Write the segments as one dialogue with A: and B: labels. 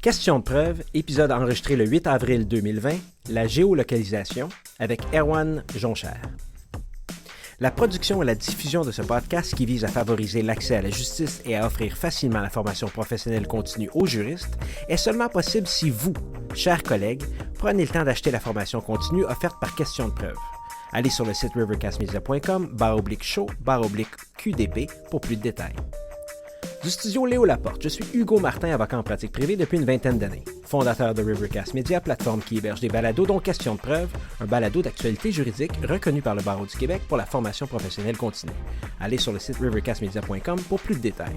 A: Question de preuve, épisode enregistré le 8 avril 2020, la géolocalisation, avec Erwan Jonchère. La production et la diffusion de ce podcast qui vise à favoriser l'accès à la justice et à offrir facilement la formation professionnelle continue aux juristes est seulement possible si vous, chers collègues, prenez le temps d'acheter la formation continue offerte par Question de preuve. Allez sur le site rivercastmedia.com/show/QDP pour plus de détails. Du studio Léo Laporte, je suis Hugo Martin, avocat en pratique privée depuis une vingtaine d'années. Fondateur de Rivercast Media, plateforme qui héberge des balados dont Question de preuve, un balado d'actualité juridique reconnu par le Barreau du Québec pour la formation professionnelle continue. Allez sur le site rivercastmedia.com pour plus de détails.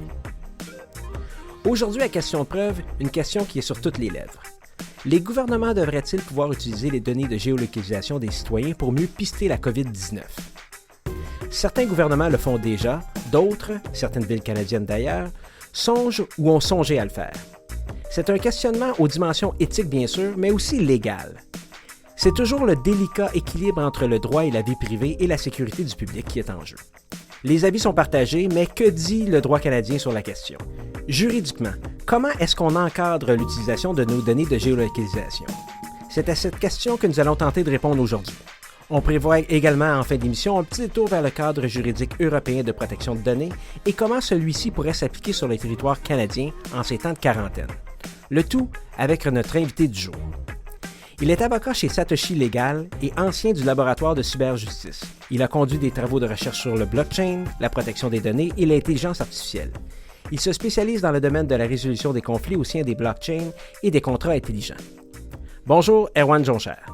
A: Aujourd'hui à Question de preuve, une question qui est sur toutes les lèvres. Les gouvernements devraient-ils pouvoir utiliser les données de géolocalisation des citoyens pour mieux pister la COVID-19? Certains gouvernements le font déjà, d'autres, certaines villes canadiennes d'ailleurs, songent ou ont songé à le faire. C'est un questionnement aux dimensions éthiques bien sûr, mais aussi légales. C'est toujours le délicat équilibre entre le droit et la vie privée et la sécurité du public qui est en jeu. Les avis sont partagés, mais que dit le droit canadien sur la question? Juridiquement, comment est-ce qu'on encadre l'utilisation de nos données de géolocalisation? C'est à cette question que nous allons tenter de répondre aujourd'hui. On prévoit également en fin d'émission un petit détour vers le cadre juridique européen de protection de données et comment celui-ci pourrait s'appliquer sur le territoire canadien en ces temps de quarantaine. Le tout avec notre invité du jour. Il est avocat chez Satoshi Legal et ancien du laboratoire de cyberjustice. Il a conduit des travaux de recherche sur le blockchain, la protection des données et l'intelligence artificielle. Il se spécialise dans le domaine de la résolution des conflits au sein des blockchains et des contrats intelligents. Bonjour, Erwan Jonchère.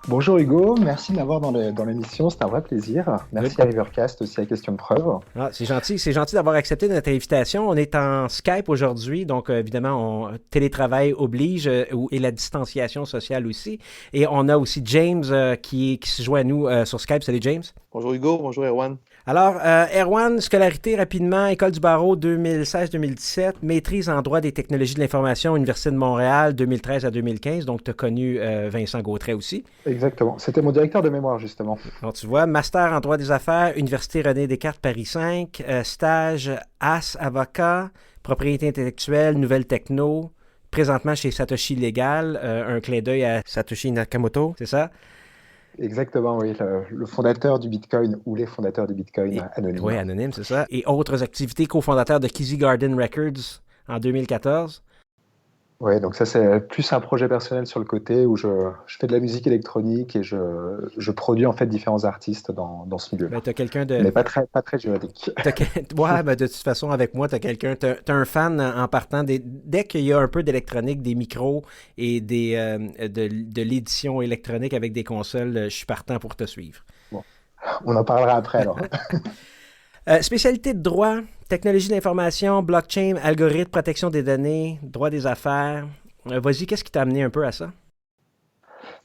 B: Bonjour Hugo, merci de m'avoir dans l'émission, c'est un vrai plaisir. Merci à Rivercast aussi à Question de preuve.
A: Ah, c'est gentil d'avoir accepté notre invitation. On est en Skype aujourd'hui, donc évidemment, télétravail oblige et la distanciation sociale aussi. Et on a aussi James qui se joint à nous sur Skype. Salut James.
C: Bonjour Hugo, bonjour Erwan.
A: Alors, Erwan, scolarité rapidement, École du barreau 2016-2017, maîtrise en droit des technologies de l'information, Université de Montréal 2013 à 2015, donc tu as connu Vincent Gautret aussi.
B: Exactement, c'était mon directeur de mémoire justement.
A: Donc tu vois, master en droit des affaires, Université René Descartes Paris 5, stage AS avocat, propriété intellectuelle, nouvelles techno, présentement chez Satoshi Legal, un clin d'œil à Satoshi Nakamoto, c'est ça?
B: Exactement, oui, le fondateur du Bitcoin ou les fondateurs du Bitcoin anonyme.
A: Oui, anonyme, c'est ça. Et autres activités, cofondateur de Kizzy Garden Records en 2014.
B: Oui, donc ça c'est plus un projet personnel sur le côté où je fais de la musique électronique et je produis en fait différents artistes dans ce milieu.
A: Ben, t'as quelqu'un de...
B: Mais pas très juridique.
A: Ouais, ben, de toute façon, avec moi, t'as un fan en partant. Dès qu'il y a un peu d'électronique, des micros et de l'édition électronique avec des consoles, je suis partant pour te suivre.
B: Bon, on en parlera après alors.
A: Spécialité de droit, technologie de l'information, blockchain, algorithme, protection des données, droit des affaires. Vas-y, qu'est-ce qui t'a amené un peu à ça?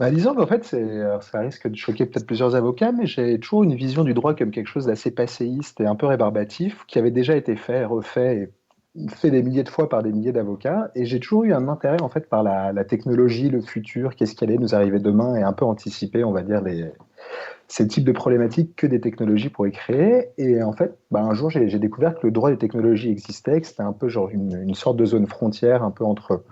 B: Disons qu'en fait, ça risque de choquer peut-être plusieurs avocats, mais j'ai toujours une vision du droit comme quelque chose d'assez passéiste et un peu rébarbatif, qui avait déjà été fait, refait et fait des milliers de fois par des milliers d'avocats. Et j'ai toujours eu un intérêt en fait par la technologie, le futur, qu'est-ce qui allait nous arriver demain, et un peu anticiper, on va dire, ces types de problématiques que des technologies pourraient créer. Et en fait, un jour, j'ai découvert que le droit des technologies existait, que c'était un peu genre une sorte de zone frontière, un peu entre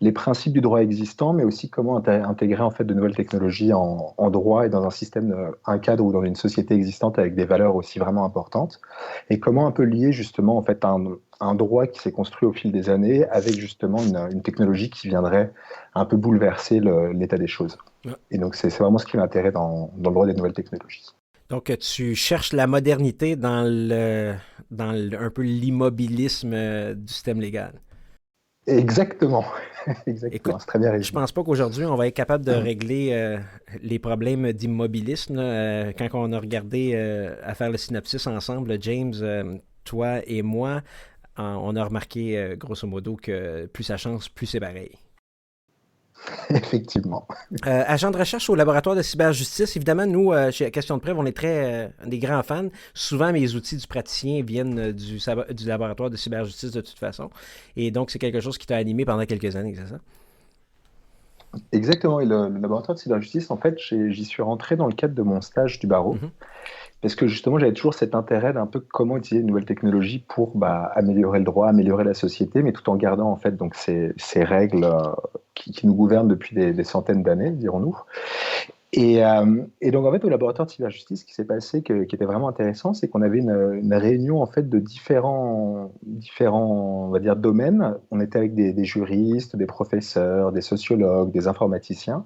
B: les principes du droit existant, mais aussi comment intégrer en fait de nouvelles technologies en droit et dans un système, un cadre ou dans une société existante avec des valeurs aussi vraiment importantes. Et comment un peu lier justement en fait un droit qui s'est construit au fil des années avec justement une technologie qui viendrait un peu bouleverser l'état des choses. Et donc, c'est vraiment ce qui m'intéresse dans le droit des nouvelles technologies.
A: Donc, tu cherches la modernité dans un peu l'immobilisme du système légal.
B: Exactement. Exactement. C'est très bien résumé.
A: Je pense pas qu'aujourd'hui, on va être capable de régler les problèmes d'immobilisme. Quand on a regardé à faire le synopsis ensemble, James, toi et moi, on a remarqué, grosso modo, que plus ça change, plus c'est pareil.
B: Effectivement.
A: Agent de recherche au laboratoire de cyberjustice. Évidemment, nous, chez Question de preuve, on est des grands fans. Souvent, mes outils du praticien viennent du laboratoire de cyberjustice de toute façon. Et donc, c'est quelque chose qui t'a animé pendant quelques années, c'est ça?
B: Exactement. Et le laboratoire de cyberjustice, en fait, j'y suis rentré dans le cadre de mon stage du barreau. parce que justement, j'avais toujours cet intérêt d'un peu comment utiliser une nouvelle technologie pour améliorer le droit, améliorer la société, mais tout en gardant en fait donc ces règles qui nous gouvernent depuis des centaines d'années, dirons-nous. Et donc en fait au laboratoire de cyberjustice, ce qui s'est passé, qui était vraiment intéressant, c'est qu'on avait une réunion en fait de différents on va dire domaines. On était avec des juristes, des professeurs, des sociologues, des informaticiens,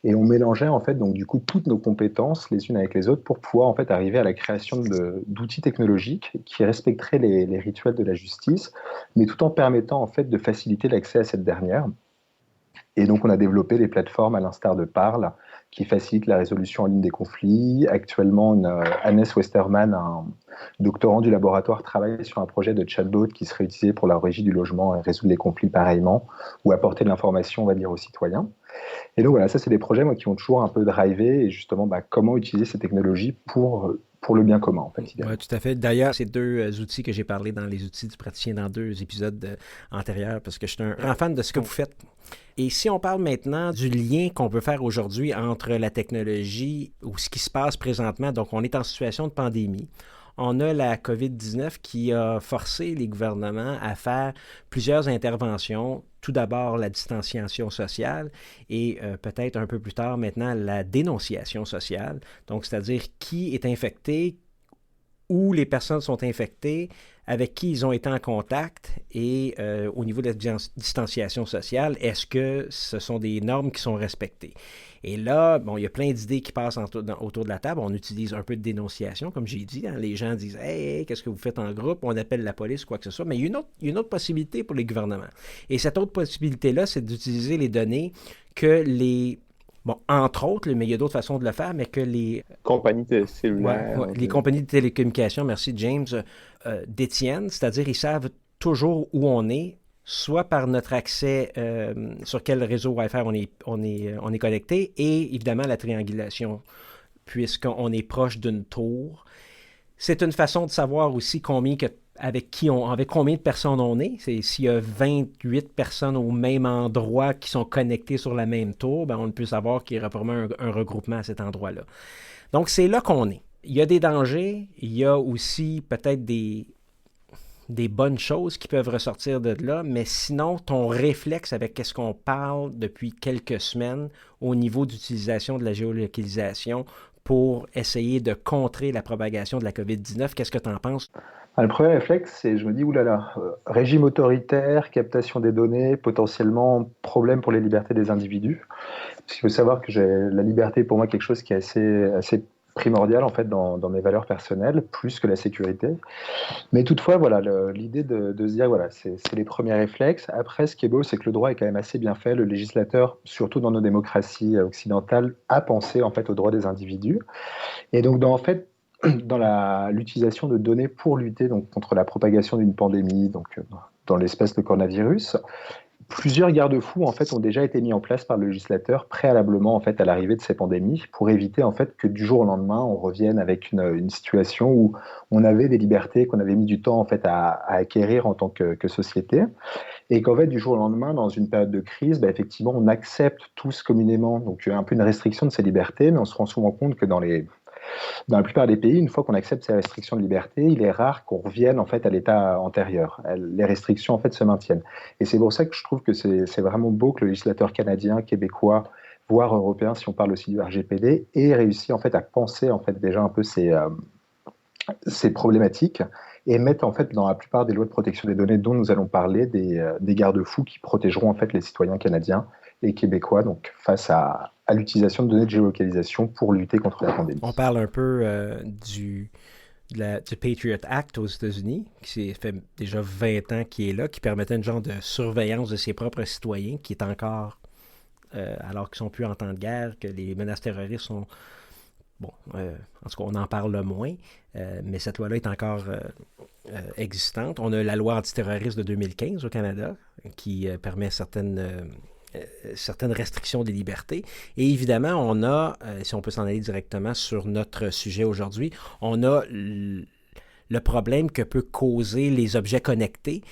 B: et on mélangeait en fait donc du coup toutes nos compétences les unes avec les autres pour pouvoir en fait arriver à la création d'outils technologiques qui respecteraient les rituels de la justice, mais tout en permettant en fait de faciliter l'accès à cette dernière. Et donc, on a développé des plateformes à l'instar de Parle qui facilitent la résolution en ligne des conflits. Actuellement, Hannes Westermann, un doctorant du laboratoire, travaille sur un projet de chatbot qui serait utilisé pour la régie du logement et résoudre les conflits pareillement, ou apporter de l'information, on va dire, aux citoyens. Et donc, voilà, ça, c'est des projets moi, qui ont toujours un peu drivé, et justement, comment utiliser ces technologies pour le bien commun, en fait.
A: Oui, tout à fait. D'ailleurs, c'est deux outils que j'ai parlé dans les outils du praticien dans 2 épisodes antérieurs, parce que je suis un grand fan de ce que vous faites. Et si on parle maintenant du lien qu'on peut faire aujourd'hui entre la technologie ou ce qui se passe présentement, donc on est en situation de pandémie. On a la COVID-19 qui a forcé les gouvernements à faire plusieurs interventions. Tout d'abord, la distanciation sociale et peut-être un peu plus tard maintenant, la dénonciation sociale. Donc, c'est-à-dire qui est infecté, où les personnes sont infectées, avec qui ils ont été en contact et au niveau de la distanciation sociale, est-ce que ce sont des normes qui sont respectées? Et là, bon, il y a plein d'idées qui passent autour de la table. On utilise un peu de dénonciation, comme j'ai dit. Hein. Les gens disent « Hey, qu'est-ce que vous faites en groupe? » On appelle la police, quoi que ce soit. Mais il y a une autre possibilité pour les gouvernements. Et cette autre possibilité-là, c'est d'utiliser les données que bon, entre autres, mais il y a d'autres façons de le faire, mais que les
C: compagnies cellulaires.
A: Les compagnies de télécommunications, merci James, détiennent, c'est-à-dire ils savent toujours où on est, soit par notre accès sur quel réseau Wi-Fi on est connecté, et évidemment la triangulation, puisqu'on est proche d'une tour. C'est une façon de savoir aussi avec combien de personnes on est. S'il y a 28 personnes au même endroit qui sont connectées sur la même tour, ben on peut savoir qu'il y aura probablement un regroupement à cet endroit-là. Donc, c'est là qu'on est. Il y a des dangers, il y a aussi peut-être des bonnes choses qui peuvent ressortir de là, mais sinon, ton réflexe avec ce qu'on parle depuis quelques semaines au niveau d'utilisation de la géolocalisation pour essayer de contrer la propagation de la COVID-19, qu'est-ce que tu en penses?
B: Le premier réflexe, c'est, je me dis, oulala, régime autoritaire, captation des données, potentiellement problème pour les libertés des individus. Parce qu'il faut savoir que la liberté, pour moi, quelque chose qui est assez primordial, en fait, dans mes valeurs personnelles, plus que la sécurité. Mais toutefois, voilà, l'idée de se dire, voilà, c'est les premiers réflexes. Après, ce qui est beau, c'est que le droit est quand même assez bien fait. Le législateur, surtout dans nos démocraties occidentales, a pensé, en fait, aux droits des individus. Et donc, en fait, dans l'utilisation de données pour lutter donc, contre la propagation d'une pandémie, donc dans l'espèce de coronavirus, plusieurs garde-fous en fait ont déjà été mis en place par le législateur préalablement en fait à l'arrivée de ces pandémies pour éviter en fait que du jour au lendemain on revienne avec une situation où on avait des libertés qu'on avait mis du temps en fait à acquérir en tant que société et qu'en fait du jour au lendemain dans une période de crise effectivement on accepte tous communément donc un peu une restriction de ces libertés mais on se rend souvent compte que dans la plupart des pays, une fois qu'on accepte ces restrictions de liberté, il est rare qu'on revienne en fait à l'état antérieur. Les restrictions en fait se maintiennent. Et c'est pour ça que je trouve que c'est vraiment beau que le législateur canadien, québécois, voire européen, si on parle aussi du RGPD, ait réussi en fait à penser en fait déjà un peu ces problématiques et mettre en fait dans la plupart des lois de protection des données dont nous allons parler des garde-fous qui protégeront en fait les citoyens canadiens et québécois donc face à l'utilisation de données de géolocalisation pour lutter contre la pandémie.
A: On parle un peu du Patriot Act aux États-Unis, qui fait déjà 20 ans qui est là, qui permettait une genre de surveillance de ses propres citoyens, qui est encore, alors qu'ils ne sont plus en temps de guerre, que les menaces terroristes sont... Bon, en tout cas, on en parle moins, mais cette loi-là est encore existante. On a la loi antiterroriste de 2015 au Canada, qui permet certaines restrictions des libertés. Et évidemment, on a, si on peut s'en aller directement sur notre sujet aujourd'hui, on a le problème que peut causer les objets connectés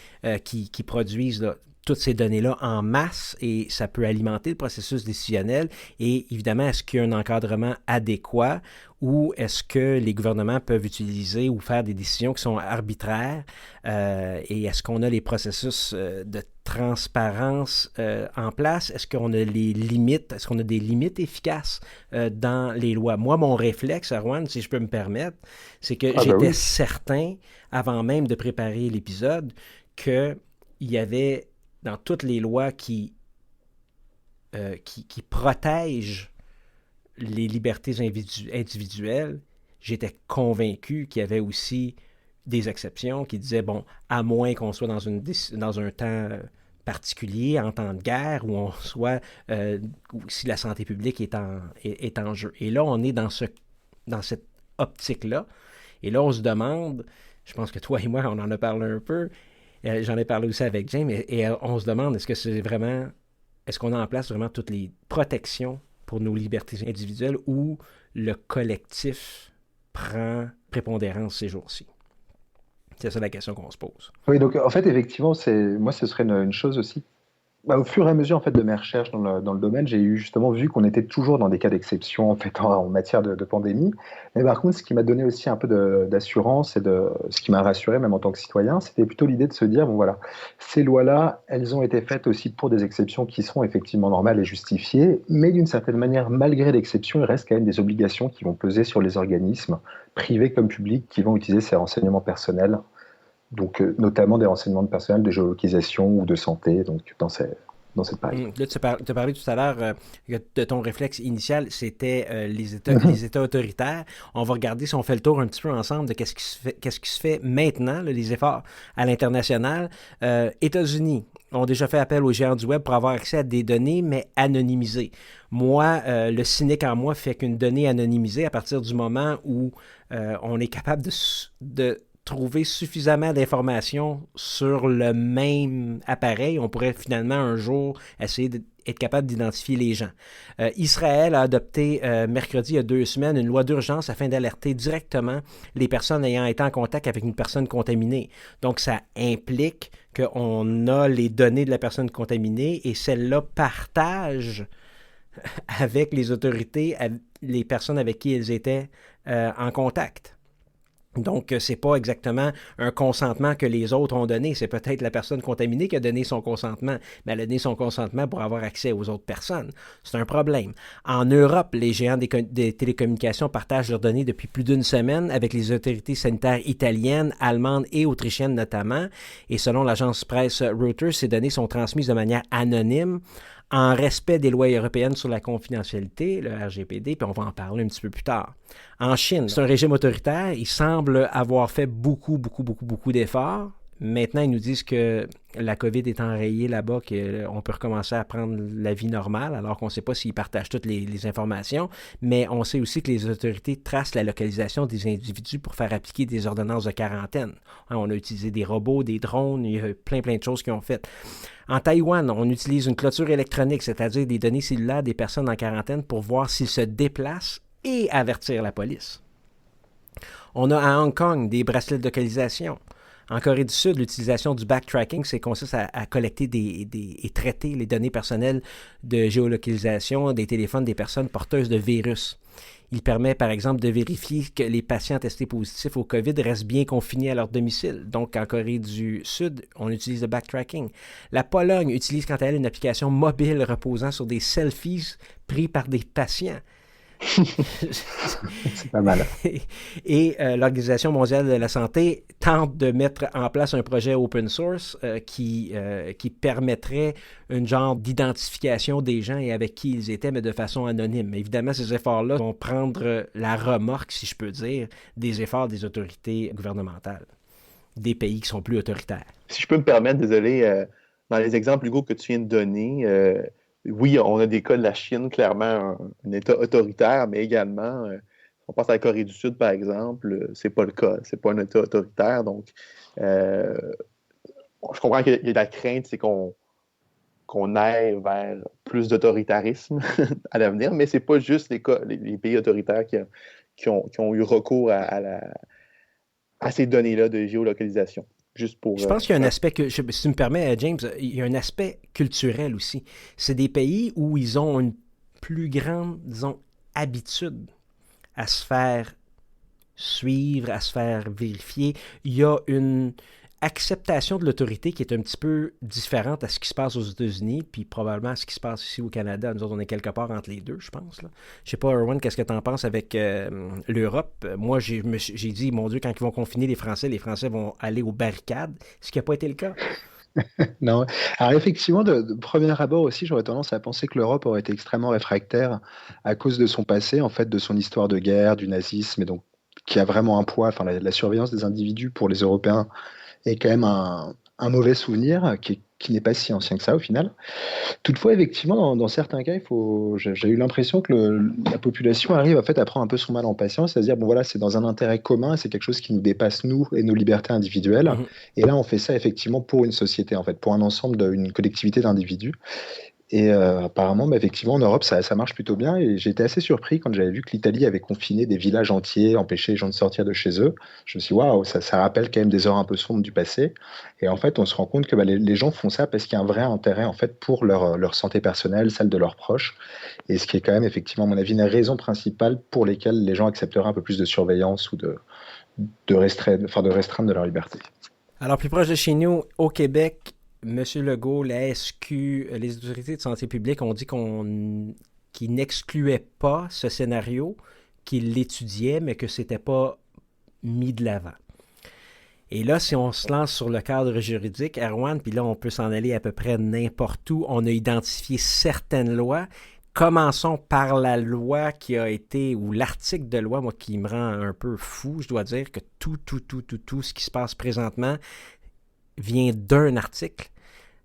A: qui produisent là, toutes ces données-là en masse et ça peut alimenter le processus décisionnel. Et évidemment, est-ce qu'il y a un encadrement adéquat ou est-ce que les gouvernements peuvent utiliser ou faire des décisions qui sont arbitraires et est-ce qu'on a les processus de transparence en place? Est-ce qu'on a les limites? Est-ce qu'on a des limites efficaces dans les lois? Moi, mon réflexe, Erwan, si je peux me permettre, c'est que j'étais certain, avant même de préparer l'épisode, qu'il y avait dans toutes les lois qui protègent les libertés individuelles, j'étais convaincu qu'il y avait aussi des exceptions qui disaient, bon, à moins qu'on soit dans un temps particulier, en temps de guerre, où on soit, si la santé publique est en jeu. Et là, on est dans cette optique-là. Et là, on se demande, je pense que toi et moi, on en a parlé un peu, j'en ai parlé aussi avec James, et on se demande, est-ce qu'on a en place vraiment toutes les protections pour nos libertés individuelles ou le collectif prend prépondérance ces jours-ci? C'est ça la question qu'on se pose.
B: Oui, donc en fait, effectivement, moi, ce serait une chose aussi. Au fur et à mesure en fait, de mes recherches dans le domaine, j'ai justement vu qu'on était toujours dans des cas d'exception en fait, en matière de pandémie. Mais par contre, ce qui m'a donné aussi un peu d'assurance et ce qui m'a rassuré même en tant que citoyen, c'était plutôt l'idée de se dire, bon voilà, ces lois-là, elles ont été faites aussi pour des exceptions qui sont effectivement normales et justifiées, mais d'une certaine manière, malgré l'exception, il reste quand même des obligations qui vont peser sur les organismes, privés comme publics, qui vont utiliser ces renseignements personnels. Donc, notamment des renseignements de personnel de géolocalisation ou de santé, donc dans cette page.
A: Là, tu as parlé tout à l'heure de ton réflexe initial, c'était les États autoritaires. On va regarder si on fait le tour un petit peu ensemble de qu'est-ce qui se fait maintenant, là, les efforts à l'international. États-Unis ont déjà fait appel aux géants du web pour avoir accès à des données, mais anonymisées. Moi, le cynique en moi fait qu'une donnée anonymisée, à partir du moment où on est capable de trouver suffisamment d'informations sur le même appareil, on pourrait finalement un jour essayer d'être capable d'identifier les gens. Israël a adopté mercredi, il y a 2 semaines, une loi d'urgence afin d'alerter directement les personnes ayant été en contact avec une personne contaminée. Donc, ça implique qu'on a les données de la personne contaminée et celles-là partagent avec les autorités, les personnes avec qui elles étaient en contact. Donc, c'est pas exactement un consentement que les autres ont donné. C'est peut-être la personne contaminée qui a donné son consentement, mais elle a donné son consentement pour avoir accès aux autres personnes. C'est un problème. En Europe, les géants des télécommunications partagent leurs données depuis plus d'1 semaine avec les autorités sanitaires italiennes, allemandes et autrichiennes notamment. Et selon l'agence presse Reuters, ces données sont transmises de manière anonyme en respect des lois européennes sur la confidentialité, le RGPD, puis on va en parler un petit peu plus tard. En Chine, c'est un régime autoritaire. Il semble avoir fait beaucoup d'efforts. Maintenant, ils nous disent que la COVID est enrayée là-bas, qu'on peut recommencer à prendre la vie normale, alors qu'on ne sait pas s'ils partagent toutes les informations. Mais on sait aussi que les autorités tracent la localisation des individus pour faire appliquer des ordonnances de quarantaine. On a utilisé des robots, des drones, il y a plein de choses qu'ils ont faites. En Taïwan, on utilise une clôture électronique, c'est-à-dire des données cellulaires des personnes en quarantaine pour voir s'ils se déplacent et avertir la police. On a à Hong Kong des bracelets de localisation. En Corée du Sud, l'utilisation du backtracking, c'est consiste à collecter et traiter les données personnelles de géolocalisation des téléphones des personnes porteuses de virus. Il permet, par exemple, de vérifier que les patients testés positifs au COVID restent bien confinés à leur domicile. Donc, en Corée du Sud, on utilise le backtracking. La Pologne utilise, quant à elle, une application mobile reposant sur des selfies pris par des patients.
B: C'est pas mal.
A: Et l'Organisation mondiale de la santé tente de mettre en place un projet open source qui permettrait une genre d'identification des gens et avec qui ils étaient, mais de façon anonyme. Évidemment, ces efforts-là vont prendre la remorque, si je peux dire, des efforts des autorités gouvernementales, des pays qui sont plus autoritaires.
C: Si je peux me permettre, désolé, dans les exemples, Hugo, que tu viens de donner, oui, on a des cas de la Chine, clairement, un État autoritaire, mais également, on pense à la Corée du Sud, par exemple, c'est pas le cas, c'est pas un État autoritaire, donc je comprends qu'il y a de la crainte, c'est qu'on aille vers plus d'autoritarisme à l'avenir, mais c'est pas juste les pays autoritaires qui ont eu recours à ces données-là de géolocalisation. juste pour...
A: Je pense qu'il y a un aspect, si tu me permets, James, il y a un aspect culturel aussi. C'est des pays où ils ont une plus grande, disons, habitude à se faire suivre, à se faire vérifier. Il y a une acceptation de l'autorité qui est un petit peu différente à ce qui se passe aux États-Unis, puis probablement à ce qui se passe ici au Canada. Nous autres, on est quelque part entre les deux, je pense. Là. Je sais pas, Erwan, qu'est-ce que tu en penses avec l'Europe? Moi, j'ai dit, mon Dieu, quand ils vont confiner les Français vont aller aux barricades, ce qui n'a pas été le cas.
B: Non. Alors effectivement, de premier abord aussi, j'aurais tendance à penser que l'Europe aurait été extrêmement réfractaire à cause de son passé, en fait, de son histoire de guerre, du nazisme, et donc qui a vraiment un poids. Enfin, la surveillance des individus pour les Européens est quand même un mauvais souvenir qui n'est pas si ancien que ça au final. Toutefois, effectivement, dans certains cas, j'ai eu l'impression que la population arrive en fait à prendre un peu son mal en patience, c'est-à-dire bon voilà, c'est dans un intérêt commun, c'est quelque chose qui nous dépasse nous et nos libertés individuelles.
A: Mhm.
B: Et là, on fait ça effectivement pour une société en fait, pour un ensemble d'une collectivité d'individus. Et apparemment, effectivement, en Europe, ça marche plutôt bien. Et j'ai été assez surpris quand j'avais vu que l'Italie avait confiné des villages entiers, empêché les gens de sortir de chez eux. Je me suis dit, waouh, ça rappelle quand même des heures un peu sombres du passé. Et en fait, on se rend compte que les gens font ça parce qu'il y a un vrai intérêt en fait pour leur santé personnelle, celle de leurs proches. Et ce qui est quand même, effectivement, à mon avis, une raison principale pour lesquelles les gens accepteraient un peu plus de surveillance ou de restreindre de leur liberté.
A: Alors, plus proche de chez nous, au Québec, M. Legault, la SQ, les autorités de santé publique ont dit qu'ils n'excluaient pas ce scénario, qu'ils l'étudiaient, mais que c'était pas mis de l'avant. Et là, si on se lance sur le cadre juridique, Erwan, puis là, on peut s'en aller à peu près n'importe où, on a identifié certaines lois. Commençons par la loi qui a été, ou l'article de loi, moi, qui me rend un peu fou. Je dois dire que tout ce qui se passe présentement vient d'un article,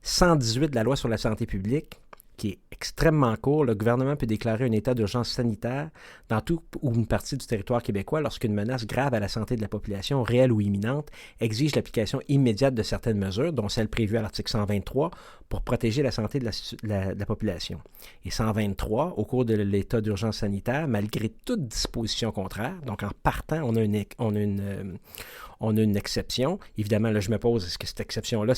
A: 118 de la loi sur la santé publique, qui est extrêmement court. Le gouvernement peut déclarer un état d'urgence sanitaire dans tout ou une partie du territoire québécois lorsqu'une menace grave à la santé de la population, réelle ou imminente, exige l'application immédiate de certaines mesures, dont celles prévues à l'article 123, pour protéger la santé de la population. Et 123, au cours de l'état d'urgence sanitaire, malgré toute disposition contraire, donc en partant, on a une exception. Évidemment, là, je me pose, est-ce que cette exception-là,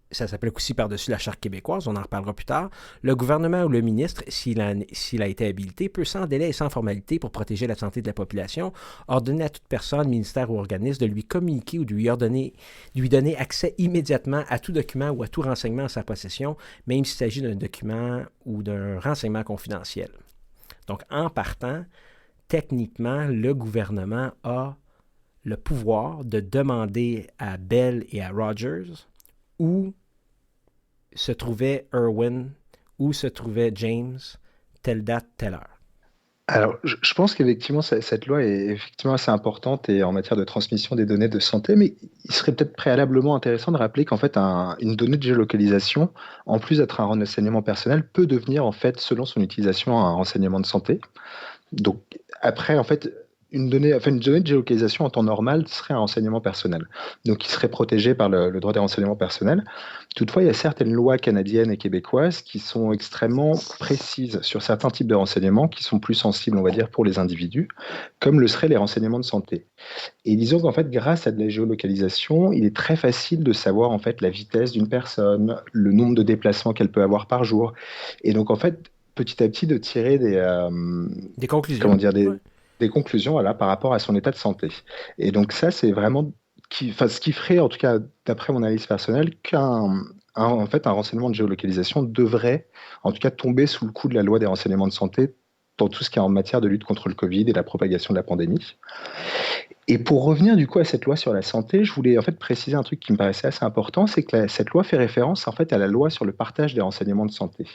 A: ça s'applique aussi par-dessus la Charte québécoise, on en reparlera plus tard. Le gouvernement ou le ministre, s'il a été habilité, peut sans délai et sans formalité pour protéger la santé de la population, ordonner à toute personne, ministère ou organisme de lui communiquer ou de lui donner accès immédiatement à tout document ou à tout renseignement en sa possession, même s'il s'agit d'un document ou d'un renseignement confidentiel. Donc, en partant, techniquement, le gouvernement a le pouvoir de demander à Bell et à Rogers où se trouvait Erwin, où se trouvait James, telle date, telle heure.
B: Alors, je pense qu'effectivement, cette loi est effectivement assez importante et en matière de transmission des données de santé, mais il serait peut-être préalablement intéressant de rappeler qu'en fait, une donnée de géolocalisation, en plus d'être un renseignement personnel, peut devenir, en fait, selon son utilisation, un renseignement de santé. Donc, après, en fait, une donnée de géolocalisation en temps normal serait un renseignement personnel, donc qui serait protégé par le droit des renseignements personnels. Toutefois, il y a certaines lois canadiennes et québécoises qui sont extrêmement précises sur certains types de renseignements qui sont plus sensibles, on va dire, pour les individus, comme le seraient les renseignements de santé. Et disons qu'en fait, grâce à de la géolocalisation, il est très facile de savoir en fait la vitesse d'une personne, le nombre de déplacements qu'elle peut avoir par jour, et donc en fait, petit à petit, de tirer
A: des conclusions.
B: Comment dire, des conclusions voilà, par rapport à son état de santé. Et donc ça, c'est vraiment ce qui ferait, en tout cas d'après mon analyse personnelle, qu'un renseignement de géolocalisation devrait, en tout cas, tomber sous le coup de la loi des renseignements de santé dans tout ce qui est en matière de lutte contre le Covid et la propagation de la pandémie. Et pour revenir du coup à cette loi sur la santé, je voulais en fait préciser un truc qui me paraissait assez important, c'est que cette loi fait référence en fait à la loi sur le partage des renseignements de santé.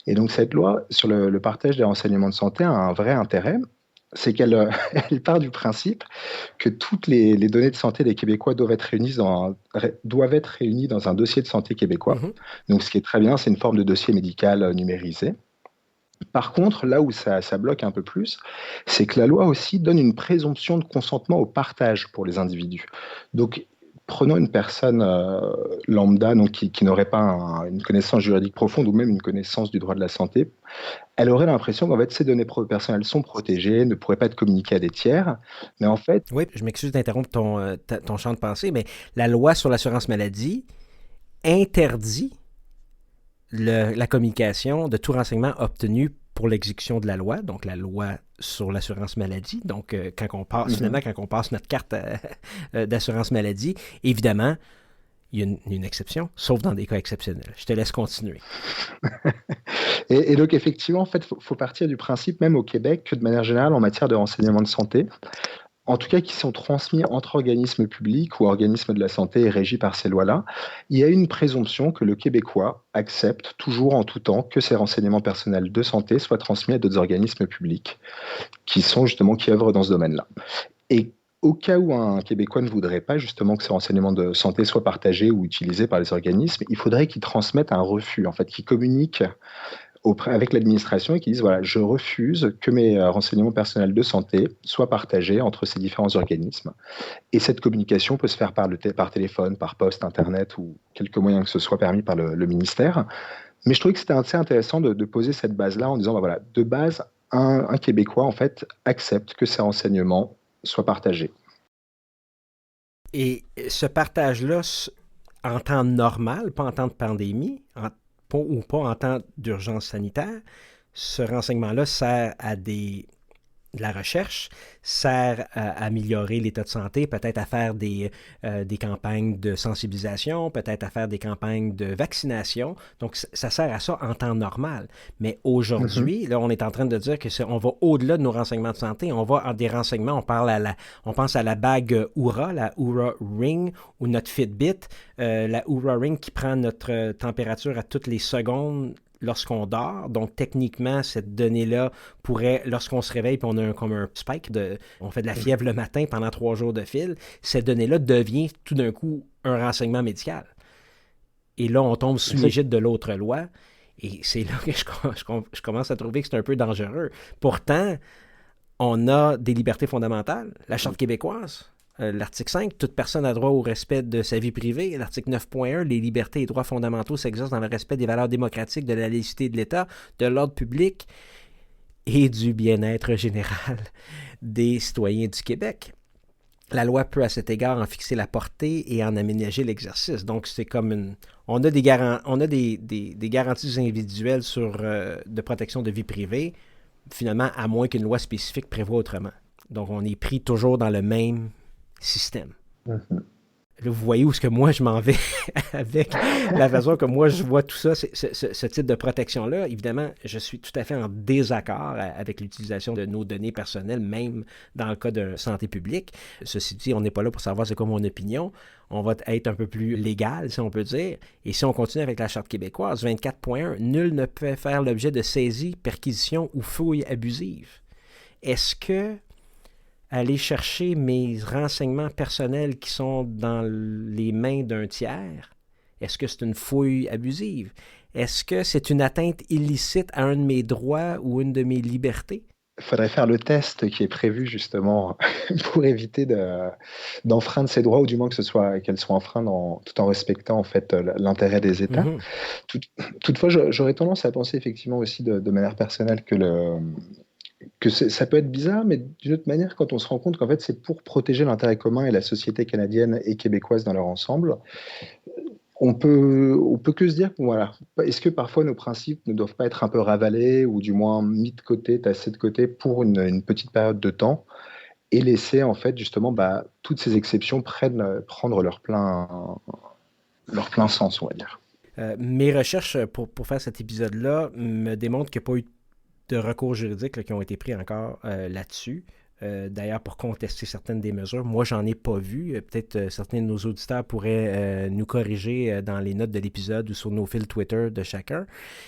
B: Et donc cette loi sur le partage des renseignements de santé a un vrai intérêt, c'est qu'elle elle part du principe que toutes les données de santé des Québécois doivent être réunies dans un dossier de santé québécois.
A: Mm-hmm.
B: Donc ce qui est très bien, c'est une forme de dossier médical numérisé. Par contre, là où ça bloque un peu plus, c'est que la loi aussi donne une présomption de consentement au partage pour les individus. Donc, prenons une personne lambda, donc qui n'aurait pas une connaissance juridique profonde ou même une connaissance du droit de la santé, elle aurait l'impression qu'en fait, ces données personnelles sont protégées, ne pourraient pas être communiquées à des tiers, mais en fait...
A: Oui, je m'excuse d'interrompre ton champ de pensée, mais la loi sur l'assurance maladie interdit la communication de tout renseignement obtenu pour l'exécution de la loi, donc la loi sur l'assurance maladie. Donc, quand on passe notre carte d'assurance maladie, évidemment, il y a une exception, sauf dans des cas exceptionnels. Je te laisse continuer.
B: Et donc, effectivement, en fait, faut partir du principe, même au Québec, que de manière générale, en matière de renseignement de santé, en tout cas qui sont transmis entre organismes publics ou organismes de la santé et régis par ces lois-là, il y a une présomption que le Québécois accepte toujours en tout temps que ces renseignements personnels de santé soient transmis à d'autres organismes publics qui œuvrent dans ce domaine-là. Et au cas où un Québécois ne voudrait pas justement que ces renseignements de santé soient partagés ou utilisés par les organismes, il faudrait qu'il transmette un refus, en fait, qu'il communique avec l'administration et qui disent voilà, je refuse que mes renseignements personnels de santé soient partagés entre ces différents organismes. Et cette communication peut se faire par téléphone, par poste, Internet ou quelques moyens que ce soit permis par le ministère. Mais je trouvais que c'était assez intéressant de poser cette base-là en disant bah, voilà, de base, un Québécois en fait accepte que ces renseignements soient partagés.
A: Et ce partage-là, en temps normal, pas en temps de pandémie, ou pas en temps d'urgence sanitaire, ce renseignement-là sert à de la recherche, sert à améliorer l'état de santé, peut-être à faire des campagnes de sensibilisation, peut-être à faire des campagnes de vaccination. Donc, ça sert à ça en temps normal. Mais aujourd'hui, là, on est en train de dire qu'on va au-delà de nos renseignements de santé. On va à des renseignements, on pense à la bague Oura, la Oura Ring ou notre Fitbit, la Oura Ring qui prend notre température à toutes les secondes lorsqu'on dort. Donc, techniquement, cette donnée-là pourrait, lorsqu'on se réveille et on a comme un spike, on fait de la fièvre le matin pendant 3 jours de fil, cette donnée-là devient tout d'un coup un renseignement médical. Et là, on tombe sous l'égide de l'autre loi. Et c'est là que je commence à trouver que c'est un peu dangereux. Pourtant, on a des libertés fondamentales. La Charte québécoise, l'article 5, toute personne a droit au respect de sa vie privée. L'article 9.1, les libertés et droits fondamentaux s'exercent dans le respect des valeurs démocratiques, de la laïcité de l'État, de l'ordre public et du bien-être général des citoyens du Québec. La loi peut à cet égard en fixer la portée et en aménager l'exercice. Donc, c'est comme on a des garanties individuelles de protection de vie privée, finalement, à moins qu'une loi spécifique prévoie autrement. Donc, on est pris toujours dans le même système. Là, vous voyez où est-ce que moi je m'en vais avec la façon que moi je vois tout ça, ce type de protection-là. Évidemment, je suis tout à fait en désaccord avec l'utilisation de nos données personnelles, même dans le cas de santé publique. Ceci dit, on n'est pas là pour savoir c'est quoi mon opinion. On va être un peu plus légal, si on peut dire. Et si on continue avec la Charte québécoise, 24.1, nul ne peut faire l'objet de saisie, perquisition ou fouille abusive. Est-ce que aller chercher mes renseignements personnels qui sont dans les mains d'un tiers, est-ce que c'est une fouille abusive? Est-ce que c'est une atteinte illicite à un de mes droits ou une de mes libertés?
B: Il faudrait faire le test qui est prévu justement pour éviter d'enfreindre ces droits, ou du moins qu'elles soient enfreintes tout en respectant en fait l'intérêt des États. Toutefois, j'aurais tendance à penser effectivement aussi de manière personnelle que ça peut être bizarre, mais d'une autre manière, quand on se rend compte qu'en fait, c'est pour protéger l'intérêt commun et la société canadienne et québécoise dans leur ensemble, on peut que se dire, voilà, est-ce que parfois nos principes ne doivent pas être un peu ravalés ou du moins mis de côté, tassés de côté pour une petite période de temps et laisser en fait justement toutes ces exceptions prendre leur plein sens, on va dire.
A: Mes recherches pour faire cet épisode-là me démontrent qu'il n'y a pas eu de recours juridiques qui ont été pris encore là-dessus. D'ailleurs, pour contester certaines des mesures, moi, j'en ai pas vu. Peut-être certains de nos auditeurs pourraient nous corriger dans les notes de l'épisode ou sur nos fils Twitter de chacun.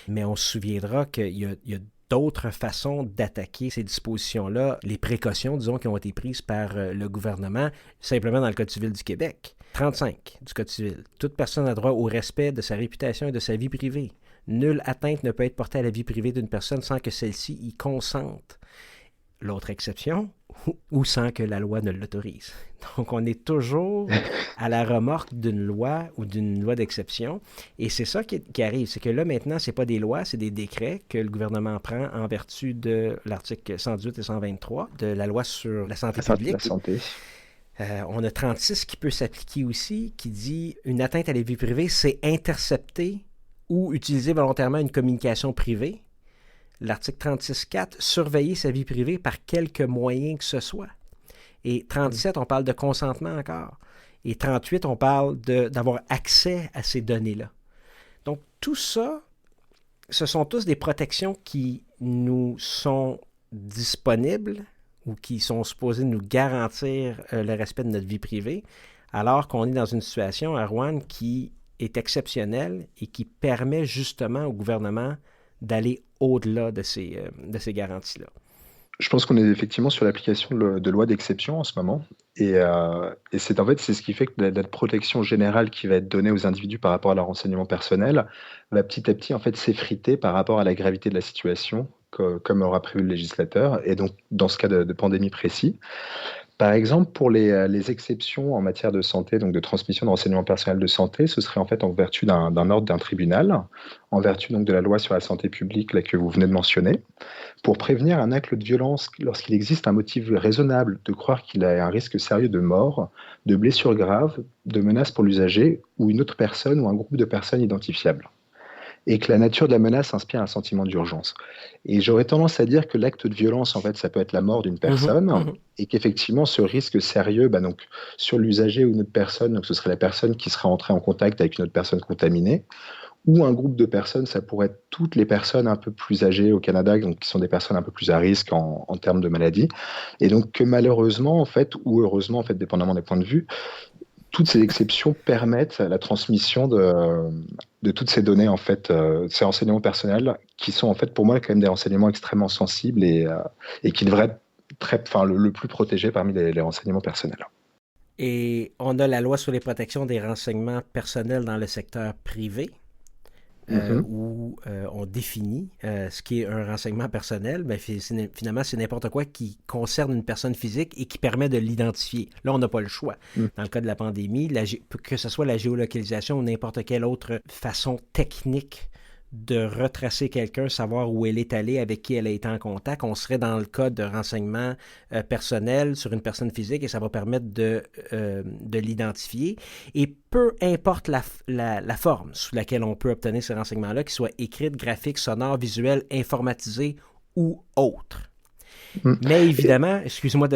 A: Mais on se souviendra qu'il y a d'autres façons d'attaquer ces dispositions-là, les précautions, disons, qui ont été prises par le gouvernement, simplement dans le Code civil du Québec. 35 du Code civil. Toute personne a droit au respect de sa réputation et de sa vie privée. Nulle atteinte ne peut être portée à la vie privée d'une personne sans que celle-ci y consente. l'autre exception ou sans que la loi ne l'autorise. Donc, on est toujours à la remorque d'une loi ou d'une loi d'exception. Et c'est ça qui arrive. C'est que là, maintenant, ce n'est pas des lois, c'est des décrets que le gouvernement prend en vertu de l'article 118 et 123 de la loi sur la santé publique.
B: La santé.
A: On a 36 qui peut s'appliquer aussi, qui dit une atteinte à la vie privée, c'est intercepter ou utiliser volontairement une communication privée. L'article 36.4, surveiller sa vie privée par quelque moyen que ce soit. Et 37, on parle de consentement encore. Et 38, on parle d'avoir accès à ces données-là. Donc, tout ça, ce sont tous des protections qui nous sont disponibles ou qui sont supposées nous garantir le respect de notre vie privée, alors qu'on est dans une situation, Erwan, qui est exceptionnelle et qui permet justement au gouvernement d'aller au-delà de ces garanties-là.
B: Je pense qu'on est effectivement sur l'application de lois d'exception en ce moment. Et c'est ce qui fait que la protection générale qui va être donnée aux individus par rapport à leur renseignement personnel va petit à petit en fait s'effriter par rapport à la gravité de la situation, comme aura prévu le législateur, et donc dans ce cas de pandémie précis. Par exemple, pour les exceptions en matière de santé, donc de transmission de renseignements personnels de santé, ce serait en fait en vertu d'un ordre d'un tribunal, en vertu donc de la loi sur la santé publique là, que vous venez de mentionner, pour prévenir un acte de violence lorsqu'il existe un motif raisonnable de croire qu'il a un risque sérieux de mort, de blessures graves, de menaces pour l'usager ou une autre personne ou un groupe de personnes identifiables, et que la nature de la menace inspire un sentiment d'urgence. Et j'aurais tendance à dire que l'acte de violence, en fait, ça peut être la mort d'une personne, et qu'effectivement, ce risque sérieux, donc, sur l'usager ou une autre personne, donc ce serait la personne qui serait entrée en contact avec une autre personne contaminée, ou un groupe de personnes, ça pourrait être toutes les personnes un peu plus âgées au Canada, donc qui sont des personnes un peu plus à risque en termes de maladie, et donc que malheureusement, en fait, ou heureusement, en fait, dépendamment des points de vue, toutes ces exceptions permettent la transmission de toutes ces données, en fait, ces renseignements personnels, qui sont en fait pour moi quand même des renseignements extrêmement sensibles et qui devraient être le plus protégés parmi les renseignements personnels.
A: Et on a la loi sur les protections des renseignements personnels dans le secteur privé. Où on définit ce qui est un renseignement personnel, finalement, c'est n'importe quoi qui concerne une personne physique et qui permet de l'identifier. Là, on n'a pas le choix. Dans le cas de la pandémie, que ce soit la géolocalisation ou n'importe quelle autre façon technique de retracer quelqu'un, savoir où elle est allée, avec qui elle a été en contact, on serait dans le cas de renseignement personnel sur une personne physique et ça va permettre de l'identifier. Et peu importe la forme sous laquelle on peut obtenir ces renseignements-là, qu'ils soient écrits, graphiques, sonores, visuels, informatisés ou autres. Mais évidemment, excuse-moi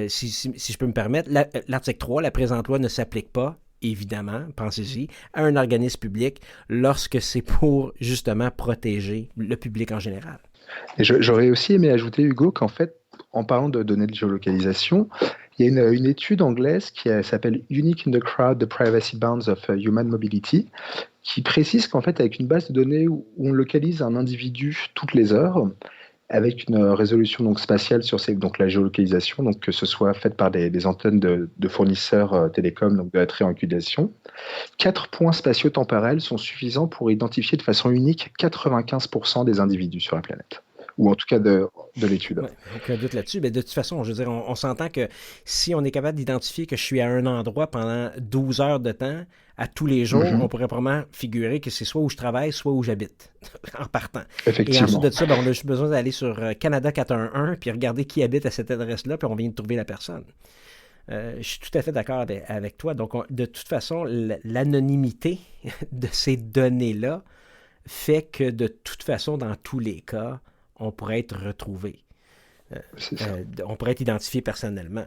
A: si je peux me permettre, l'article 3, la présente loi ne s'applique pas, évidemment, pensez-y, à un organisme public lorsque c'est pour justement protéger le public en général.
B: Et j'aurais aussi aimé ajouter, Hugo, qu'en fait, en parlant de données de géolocalisation, il y a une étude anglaise qui s'appelle Unique in the Crowd, the Privacy Bounds of Human Mobility, qui précise qu'en fait, avec une base de données où on localise un individu toutes les heures, avec une résolution donc spatiale sur donc la géolocalisation, donc que ce soit faite par des antennes de fournisseurs télécoms, donc de la triangulation. 4 points spatio-temporels sont suffisants pour identifier de façon unique 95% des individus sur la planète, ou en tout cas de l'étude.
A: Ouais, aucun doute là-dessus. Mais de toute façon, je veux dire, on s'entend que si on est capable d'identifier que je suis à un endroit pendant 12 heures de temps, à tous les jours, on pourrait probablement figurer que c'est soit où je travaille, soit où j'habite, en partant.
B: Effectivement.
A: Et ensuite de ça, on a juste besoin d'aller sur Canada 411 puis regarder qui habite à cette adresse-là, puis on vient de trouver la personne. Je suis tout à fait d'accord avec toi. Donc, de toute façon, l'anonymité de ces données-là fait que de toute façon, dans tous les cas, on pourrait être retrouvé. On pourrait être identifié personnellement.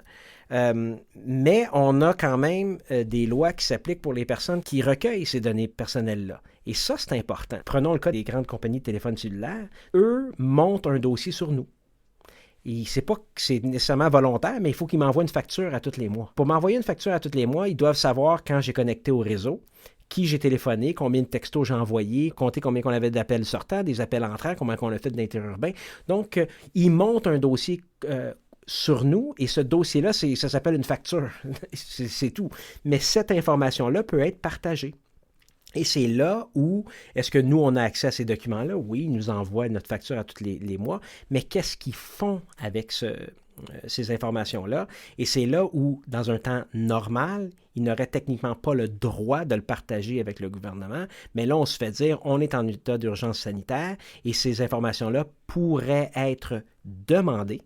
A: Mais on a quand même des lois qui s'appliquent pour les personnes qui recueillent ces données personnelles-là. Et ça, c'est important. Prenons le cas des grandes compagnies de téléphones cellulaires. Eux montent un dossier sur nous. Et c'est pas que c'est nécessairement volontaire, mais il faut qu'ils m'envoient une facture à tous les mois. Pour m'envoyer une facture à tous les mois, ils doivent savoir quand j'ai connecté au réseau, qui j'ai téléphoné, combien de textos j'ai envoyés, compter combien on avait d'appels sortants, des appels entrants, combien on a fait d'interurbain. Donc, ils montent un dossier sur nous et ce dossier-là, ça s'appelle une facture. c'est tout. Mais cette information-là peut être partagée. Et c'est là où, est-ce que nous, on a accès à ces documents-là? Oui, ils nous envoient notre facture à tous les mois, mais qu'est-ce qu'ils font avec ces informations-là? Et c'est là où, dans un temps normal, ils n'auraient techniquement pas le droit de le partager avec le gouvernement, mais là, on se fait dire, on est en état d'urgence sanitaire et ces informations-là pourraient être demandées.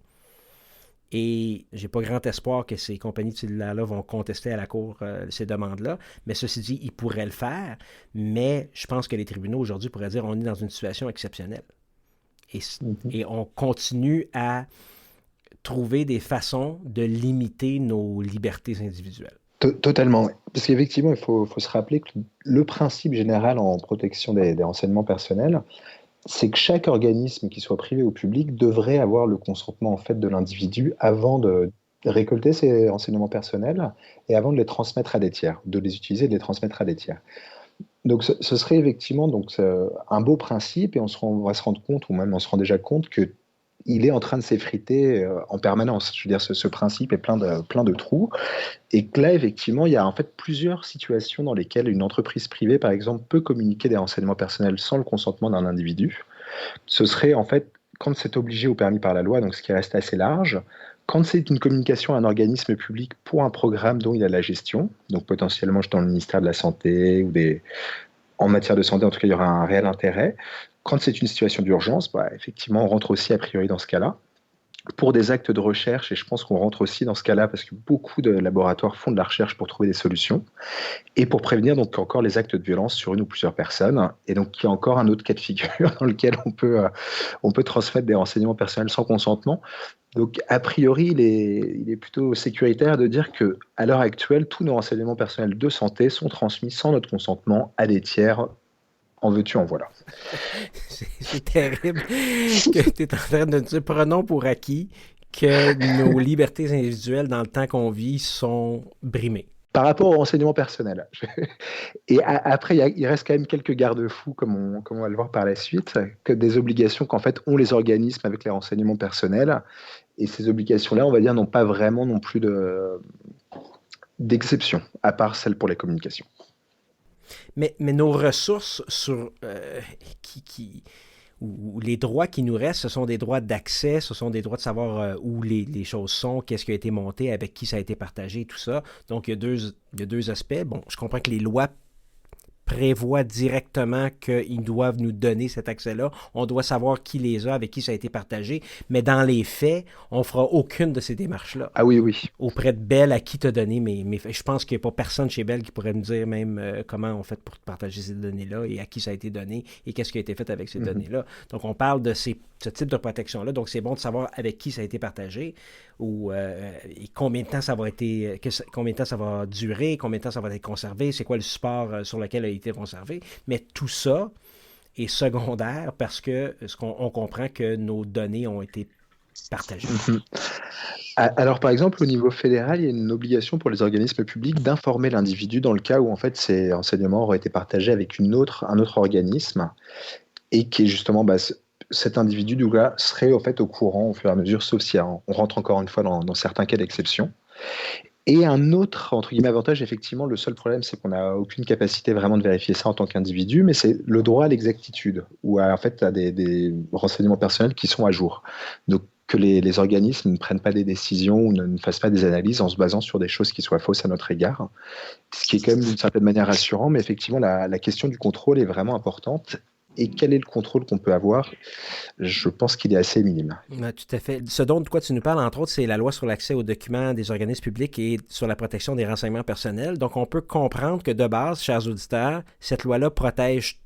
A: Et j'ai pas grand espoir que ces compagnies de cellulaires-là vont contester à la Cour ces demandes-là. Mais ceci dit, ils pourraient le faire. Mais je pense que les tribunaux aujourd'hui pourraient dire on est dans une situation exceptionnelle. Et on continue à trouver des façons de limiter nos libertés individuelles.
B: Totalement, oui. Parce qu'effectivement, il faut se rappeler que le principe général en protection des renseignements personnels, c'est que chaque organisme, qu'il soit privé ou public, devrait avoir le consentement en fait de l'individu avant de récolter ces renseignements personnels et avant de les transmettre à des tiers, de les utiliser et de les transmettre à des tiers. Donc ce serait effectivement un beau principe et on va se rendre compte, ou même on se rend déjà compte, qu'il est en train de s'effriter en permanence. Je veux dire, ce principe est plein de trous. Et que là, effectivement, il y a en fait plusieurs situations dans lesquelles une entreprise privée, par exemple, peut communiquer des renseignements personnels sans le consentement d'un individu. Ce serait en fait quand c'est obligé ou permis par la loi, donc ce qui reste assez large, quand c'est une communication à un organisme public pour un programme dont il a la gestion, donc potentiellement dans le ministère de la Santé ou en matière de santé, en tout cas, il y aura un réel intérêt. Quand c'est une situation d'urgence, effectivement, on rentre aussi a priori dans ce cas-là. Pour des actes de recherche, et je pense qu'on rentre aussi dans ce cas-là parce que beaucoup de laboratoires font de la recherche pour trouver des solutions, et pour prévenir donc encore les actes de violence sur une ou plusieurs personnes. Et donc, il y a encore un autre cas de figure dans lequel on peut transmettre des renseignements personnels sans consentement. Donc, a priori, il est plutôt sécuritaire de dire qu'à l'heure actuelle, tous nos renseignements personnels de santé sont transmis sans notre consentement à des tiers. En veux-tu, en voilà.
A: C'est terrible que tu es en train de dire, prenons pour acquis que nos libertés individuelles dans le temps qu'on vit sont brimées.
B: Par rapport aux renseignements personnels. Et après, il reste quand même quelques garde-fous, comme on va le voir par la suite, que des obligations qu'en fait ont les organismes avec les renseignements personnels. Et ces obligations-là, on va dire, n'ont pas vraiment non plus d'exception, à part celles pour les communications.
A: Mais nos ressources ou les droits qui nous restent, ce sont des droits d'accès, ce sont des droits de savoir où les choses sont, qu'est-ce qui a été monté, avec qui ça a été partagé, tout ça. Donc, il y a deux aspects. Bon, je comprends que les lois prévoit directement qu'ils doivent nous donner cet accès-là. On doit savoir qui les a, avec qui ça a été partagé. Mais dans les faits, on ne fera aucune de ces démarches-là.
B: Ah oui, oui.
A: Auprès de Bell, à qui t'as donné mes faits. Je pense qu'il n'y a pas personne chez Bell qui pourrait me dire même comment on fait pour partager ces données-là et à qui ça a été donné et qu'est-ce qui a été fait avec ces données-là. Donc, on parle de ce type de protection-là. Donc, c'est bon de savoir avec qui ça a été partagé et combien de temps ça va combien de temps ça va durer, combien de temps ça va être conservé, c'est quoi le support sur lequel a été conservé. Mais tout ça est secondaire parce que on comprend que nos données ont été partagées.
B: Alors, par exemple, au niveau fédéral, il y a une obligation pour les organismes publics d'informer l'individu dans le cas où en fait ces renseignements auraient été partagés avec un autre organisme et qui est justement cet individu serait en fait au courant au fur et à mesure, sauf si on rentre encore une fois dans certains cas d'exception. Et un autre, entre guillemets, avantage, effectivement, le seul problème, c'est qu'on n'a aucune capacité vraiment de vérifier ça en tant qu'individu, mais c'est le droit à l'exactitude, ou en fait à des renseignements personnels qui sont à jour. Donc, que les organismes ne prennent pas des décisions ou ne fassent pas des analyses en se basant sur des choses qui soient fausses à notre égard, ce qui est quand même d'une certaine manière rassurant, mais effectivement, la question du contrôle est vraiment importante. Et quel est le contrôle qu'on peut avoir? Je pense qu'il est assez minime.
A: Tout à fait. Ce dont de quoi tu nous parles, entre autres, c'est la loi sur l'accès aux documents des organismes publics et sur la protection des renseignements personnels. Donc, on peut comprendre que de base, chers auditeurs, cette loi-là protège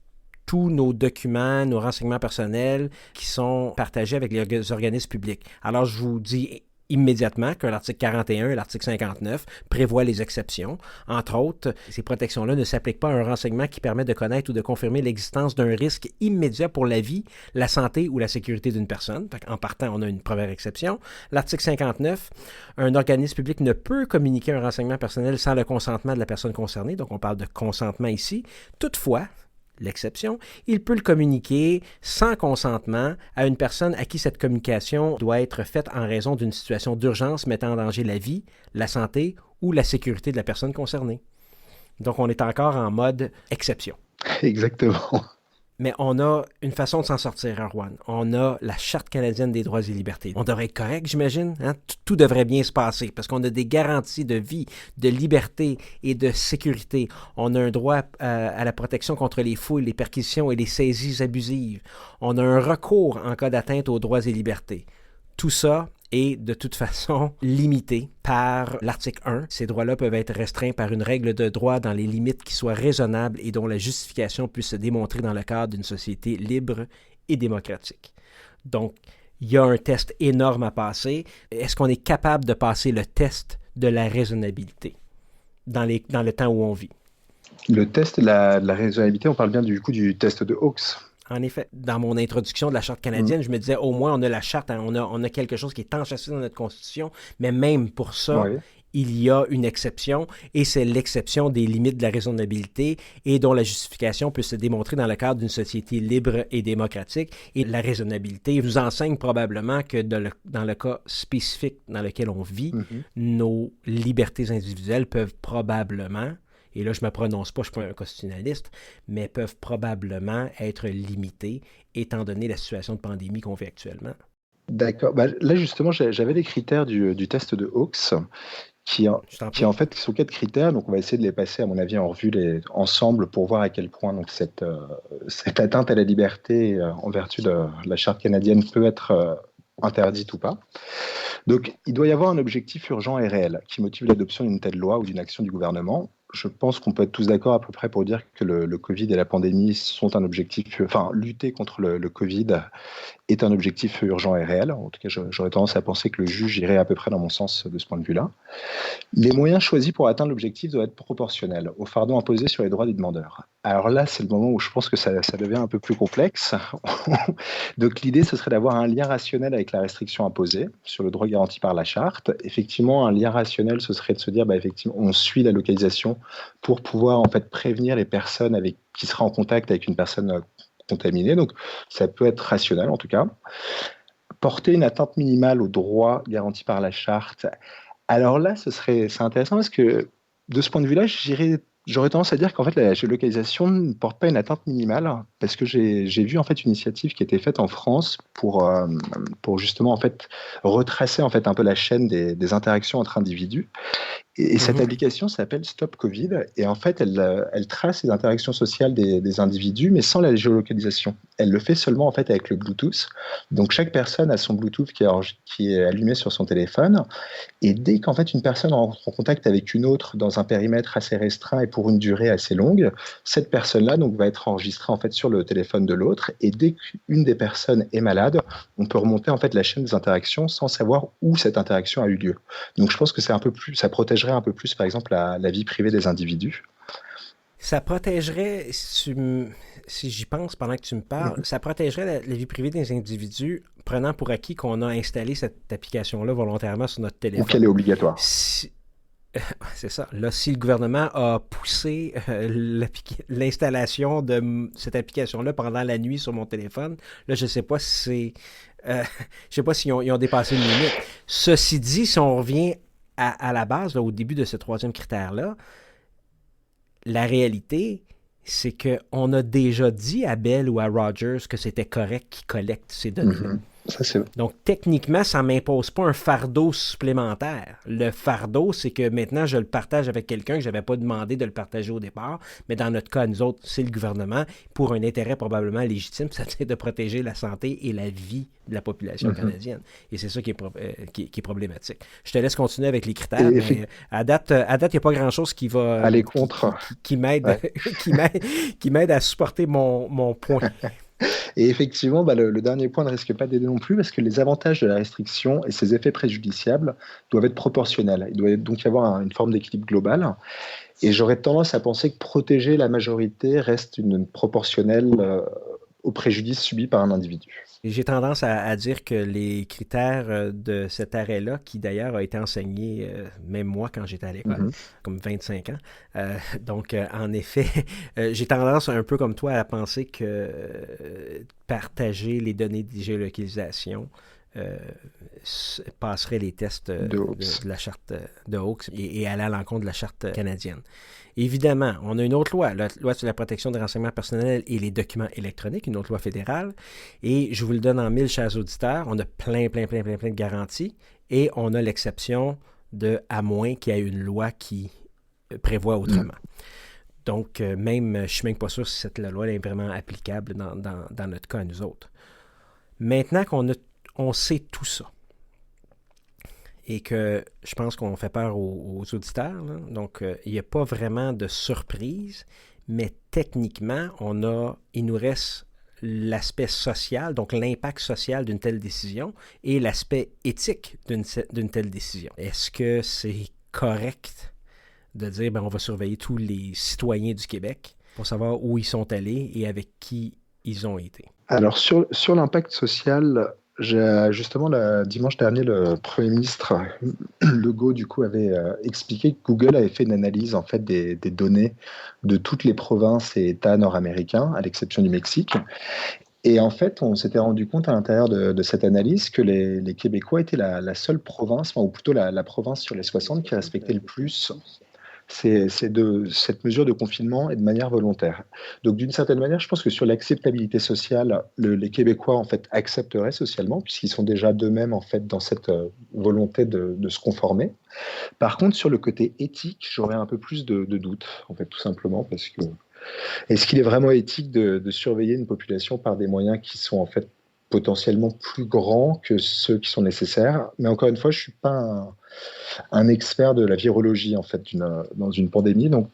A: tous nos documents, nos renseignements personnels qui sont partagés avec les organismes publics. Alors, je vous dis immédiatement que l'article 41 et l'article 59 prévoient les exceptions. Entre autres, ces protections-là ne s'appliquent pas à un renseignement qui permet de connaître ou de confirmer l'existence d'un risque immédiat pour la vie, la santé ou la sécurité d'une personne. En partant, on a une première exception. L'article 59, un organisme public ne peut communiquer un renseignement personnel sans le consentement de la personne concernée. Donc, on parle de consentement ici. Toutefois, l'exception, il peut le communiquer sans consentement à une personne à qui cette communication doit être faite en raison d'une situation d'urgence mettant en danger la vie, la santé ou la sécurité de la personne concernée. Donc, on est encore en mode exception.
B: Exactement.
A: Mais on a une façon de s'en sortir, Erwan. On a la Charte canadienne des droits et libertés. On devrait être correct, j'imagine. Hein? Tout devrait bien se passer parce qu'on a des garanties de vie, de liberté et de sécurité. On a un droit à la protection contre les fouilles, les perquisitions et les saisies abusives. On a un recours en cas d'atteinte aux droits et libertés. Tout ça est de toute façon limité par l'article 1. Ces droits-là peuvent être restreints par une règle de droit dans les limites qui soient raisonnables et dont la justification puisse se démontrer dans le cadre d'une société libre et démocratique. Donc, il y a un test énorme à passer. Est-ce qu'on est capable de passer le test de la raisonnabilité dans le temps où on vit?
B: Le test de la raisonnabilité, on parle bien du coup du test de Hawkes.
A: En effet, dans mon introduction de la Charte canadienne, je me disais, au moins, on a la Charte, hein, on a quelque chose qui est enchâssé dans notre Constitution, mais même pour ça, il y a une exception, et c'est l'exception des limites de la raisonnabilité et dont la justification peut se démontrer dans le cadre d'une société libre et démocratique. Et la raisonnabilité vous enseigne probablement que dans le cas spécifique dans lequel on vit, nos libertés individuelles peuvent probablement, et là je ne me prononce pas, je ne suis pas un constitutionnaliste, mais peuvent probablement être limitées étant donné la situation de pandémie qu'on vit actuellement.
B: D'accord. Là, justement, j'avais les critères du test de Hawkes qui en fait sont 4 critères. Donc, on va essayer de les passer, à mon avis, en revue ensemble pour voir à quel point donc, cette atteinte à la liberté en vertu de la Charte canadienne peut être interdite ou pas. Donc, il doit y avoir un objectif urgent et réel qui motive l'adoption d'une telle loi ou d'une action du gouvernement. Je pense qu'on peut être tous d'accord à peu près pour dire que le Covid et la pandémie sont un objectif, enfin, lutter contre le Covid est un objectif urgent et réel. En tout cas, j'aurais tendance à penser que le juge irait à peu près dans mon sens de ce point de vue-là. Les moyens choisis pour atteindre l'objectif doivent être proportionnels au fardeau imposé sur les droits des demandeurs. Alors là, c'est le moment où je pense que ça devient un peu plus complexe. Donc l'idée, ce serait d'avoir un lien rationnel avec la restriction imposée sur le droit garanti par la Charte. Effectivement, un lien rationnel, ce serait de se dire, effectivement, on suit la localisation pour pouvoir en fait prévenir les personnes qui seraient en contact avec une personne contaminée. Donc ça peut être rationnel en tout cas. Porter une atteinte minimale aux droits garantis par la Charte. Alors là, c'est intéressant parce que de ce point de vue-là, j'aurais tendance à dire qu'en fait la géolocalisation ne porte pas une atteinte minimale parce que j'ai vu en fait une initiative qui a été faite en France pour justement en fait retracer en fait un peu la chaîne des interactions entre individus. Et cette application s'appelle Stop Covid et en fait elle trace les interactions sociales des individus mais sans la géolocalisation. Elle le fait seulement en fait avec le Bluetooth. Donc chaque personne a son Bluetooth qui est allumé sur son téléphone et dès qu'en fait une personne rentre en contact avec une autre dans un périmètre assez restreint et pour une durée assez longue, cette personne-là donc va être enregistrée en fait sur le téléphone de l'autre et dès qu'une des personnes est malade, on peut remonter en fait la chaîne des interactions sans savoir où cette interaction a eu lieu. Donc je pense que ça protégerait un peu plus, par exemple, la vie privée des individus.
A: Ça protégerait, si j'y pense pendant que tu me parles, ça protégerait la vie privée des individus, prenant pour acquis qu'on a installé cette application-là volontairement sur notre téléphone.
B: Ou qu'elle est obligatoire.
A: C'est ça. Là, si le gouvernement a poussé l'installation de cette application-là pendant la nuit sur mon téléphone, là, je ne sais pas si je sais pas s'ils ont dépassé une limite. Ceci dit, si on revient à la base, là, au début de ce troisième critère-là, la réalité, c'est qu'on a déjà dit à Bell ou à Rogers que c'était correct qu'ils collectent ces données-là. Donc, techniquement, ça ne m'impose pas un fardeau supplémentaire. Le fardeau, c'est que maintenant, je le partage avec quelqu'un que je n'avais pas demandé de le partager au départ. Mais dans notre cas, nous autres, c'est le gouvernement, pour un intérêt probablement légitime, c'est de protéger la santé et la vie de la population canadienne. Et c'est ça qui est problématique. Je te laisse continuer avec les critères, mais à date, il n'y a pas grand-chose qui va...
B: aller contre.
A: Qui m'aide à supporter mon point.
B: Et effectivement, le dernier point ne risque pas d'aider non plus parce que les avantages de la restriction et ses effets préjudiciables doivent être proportionnels. Il doit donc y avoir une forme d'équilibre global. Et j'aurais tendance à penser que protéger la majorité reste une proportionnelle au préjudice subi par un individu.
A: J'ai tendance à dire que les critères de cet arrêt-là, qui d'ailleurs a été enseigné, même moi quand j'étais à l'école, comme 25 ans, donc en effet, j'ai tendance un peu comme toi à penser que partager les données de géolocalisation passerait les tests de la charte de Hawkes et aller à l'encontre de la charte canadienne. Évidemment, on a une autre loi, la loi sur la protection des renseignements personnels et les documents électroniques, une autre loi fédérale, et je vous le donne en mille, chers auditeurs, on a plein de garanties, et on a l'exception de à moins qu'il y ait une loi qui prévoit autrement. Donc, je suis même pas sûr si cette loi est vraiment applicable dans notre cas à nous autres. Maintenant qu'on sait tout ça, et que je pense qu'on fait peur aux auditeurs, là. Donc, il n'y a pas vraiment de surprise, mais techniquement, il nous reste l'aspect social, donc l'impact social d'une telle décision, et l'aspect éthique d'une telle décision. Est-ce que c'est correct de dire, on va surveiller tous les citoyens du Québec pour savoir où ils sont allés et avec qui ils ont été?
B: Alors, sur l'impact social, justement, dimanche dernier, le Premier ministre Legault, du coup, avait expliqué que Google avait fait une analyse, en fait, des données de toutes les provinces et États nord-américains, à l'exception du Mexique. Et en fait, on s'était rendu compte à l'intérieur de cette analyse que les Québécois étaient la seule province, ou plutôt la province sur les 60 qui respectait le plus cette mesure de confinement et de manière volontaire. Donc, d'une certaine manière, je pense que sur l'acceptabilité sociale, les Québécois, en fait, accepteraient socialement, puisqu'ils sont déjà d'eux-mêmes, en fait, dans cette volonté de se conformer. Par contre, sur le côté éthique, j'aurais un peu plus de doutes, en fait, tout simplement, parce que est-ce qu'il est vraiment éthique de surveiller une population par des moyens qui sont, en fait, potentiellement plus grands que ceux qui sont nécessaires? Mais encore une fois, je ne suis pas un expert de la virologie, en fait, dans une pandémie. Donc,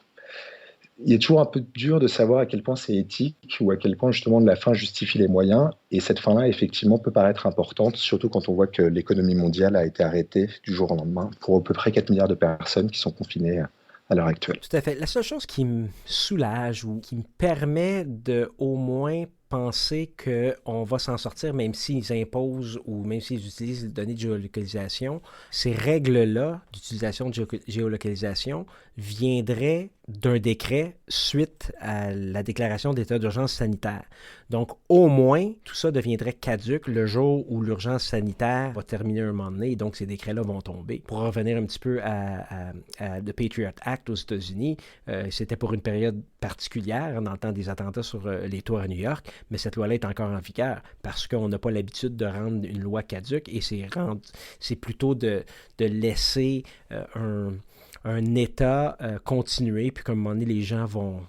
B: il est toujours un peu dur de savoir à quel point c'est éthique ou à quel point, justement, la fin justifie les moyens. Et cette fin-là, effectivement, peut paraître importante, surtout quand on voit que l'économie mondiale a été arrêtée du jour au lendemain pour à peu près 4 milliards de personnes qui sont confinées à l'heure actuelle.
A: Tout à fait. La seule chose qui me soulage ou qui me permet de au moins penser qu'on va s'en sortir, même s'ils imposent ou même s'ils utilisent les données de géolocalisation, ces règles-là d'utilisation de géolocalisation viendraient d'un décret suite à la déclaration d'état d'urgence sanitaire. Donc, au moins, tout ça deviendrait caduc le jour où l'urgence sanitaire va terminer un moment donné, et donc ces décrets-là vont tomber. Pour revenir un petit peu à The Patriot Act aux États-Unis, c'était pour une période particulière, dans le temps des attentats sur les tours à New York, mais cette loi-là est encore en vigueur parce qu'on n'a pas l'habitude de rendre une loi caduque et c'est plutôt de laisser un État continuer, puis qu'à un moment donné, les gens vont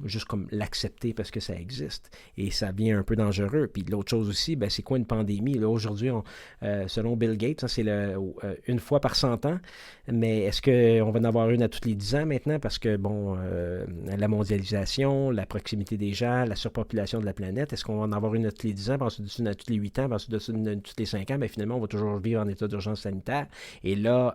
A: juste comme l'accepter parce que ça existe. Et ça devient un peu dangereux. Puis l'autre chose aussi, c'est quoi une pandémie? Là, aujourd'hui, selon Bill Gates, c'est une fois par 100 ans. Mais est-ce qu'on va en avoir une à tous les 10 ans maintenant? Parce que, la mondialisation, la proximité des gens, la surpopulation de la planète, est-ce qu'on va en avoir une à tous les 10 ans, puis ensuite une à tous les 8 ans, puis ensuite une à tous les 5 ans? Finalement, on va toujours vivre en état d'urgence sanitaire. Et là,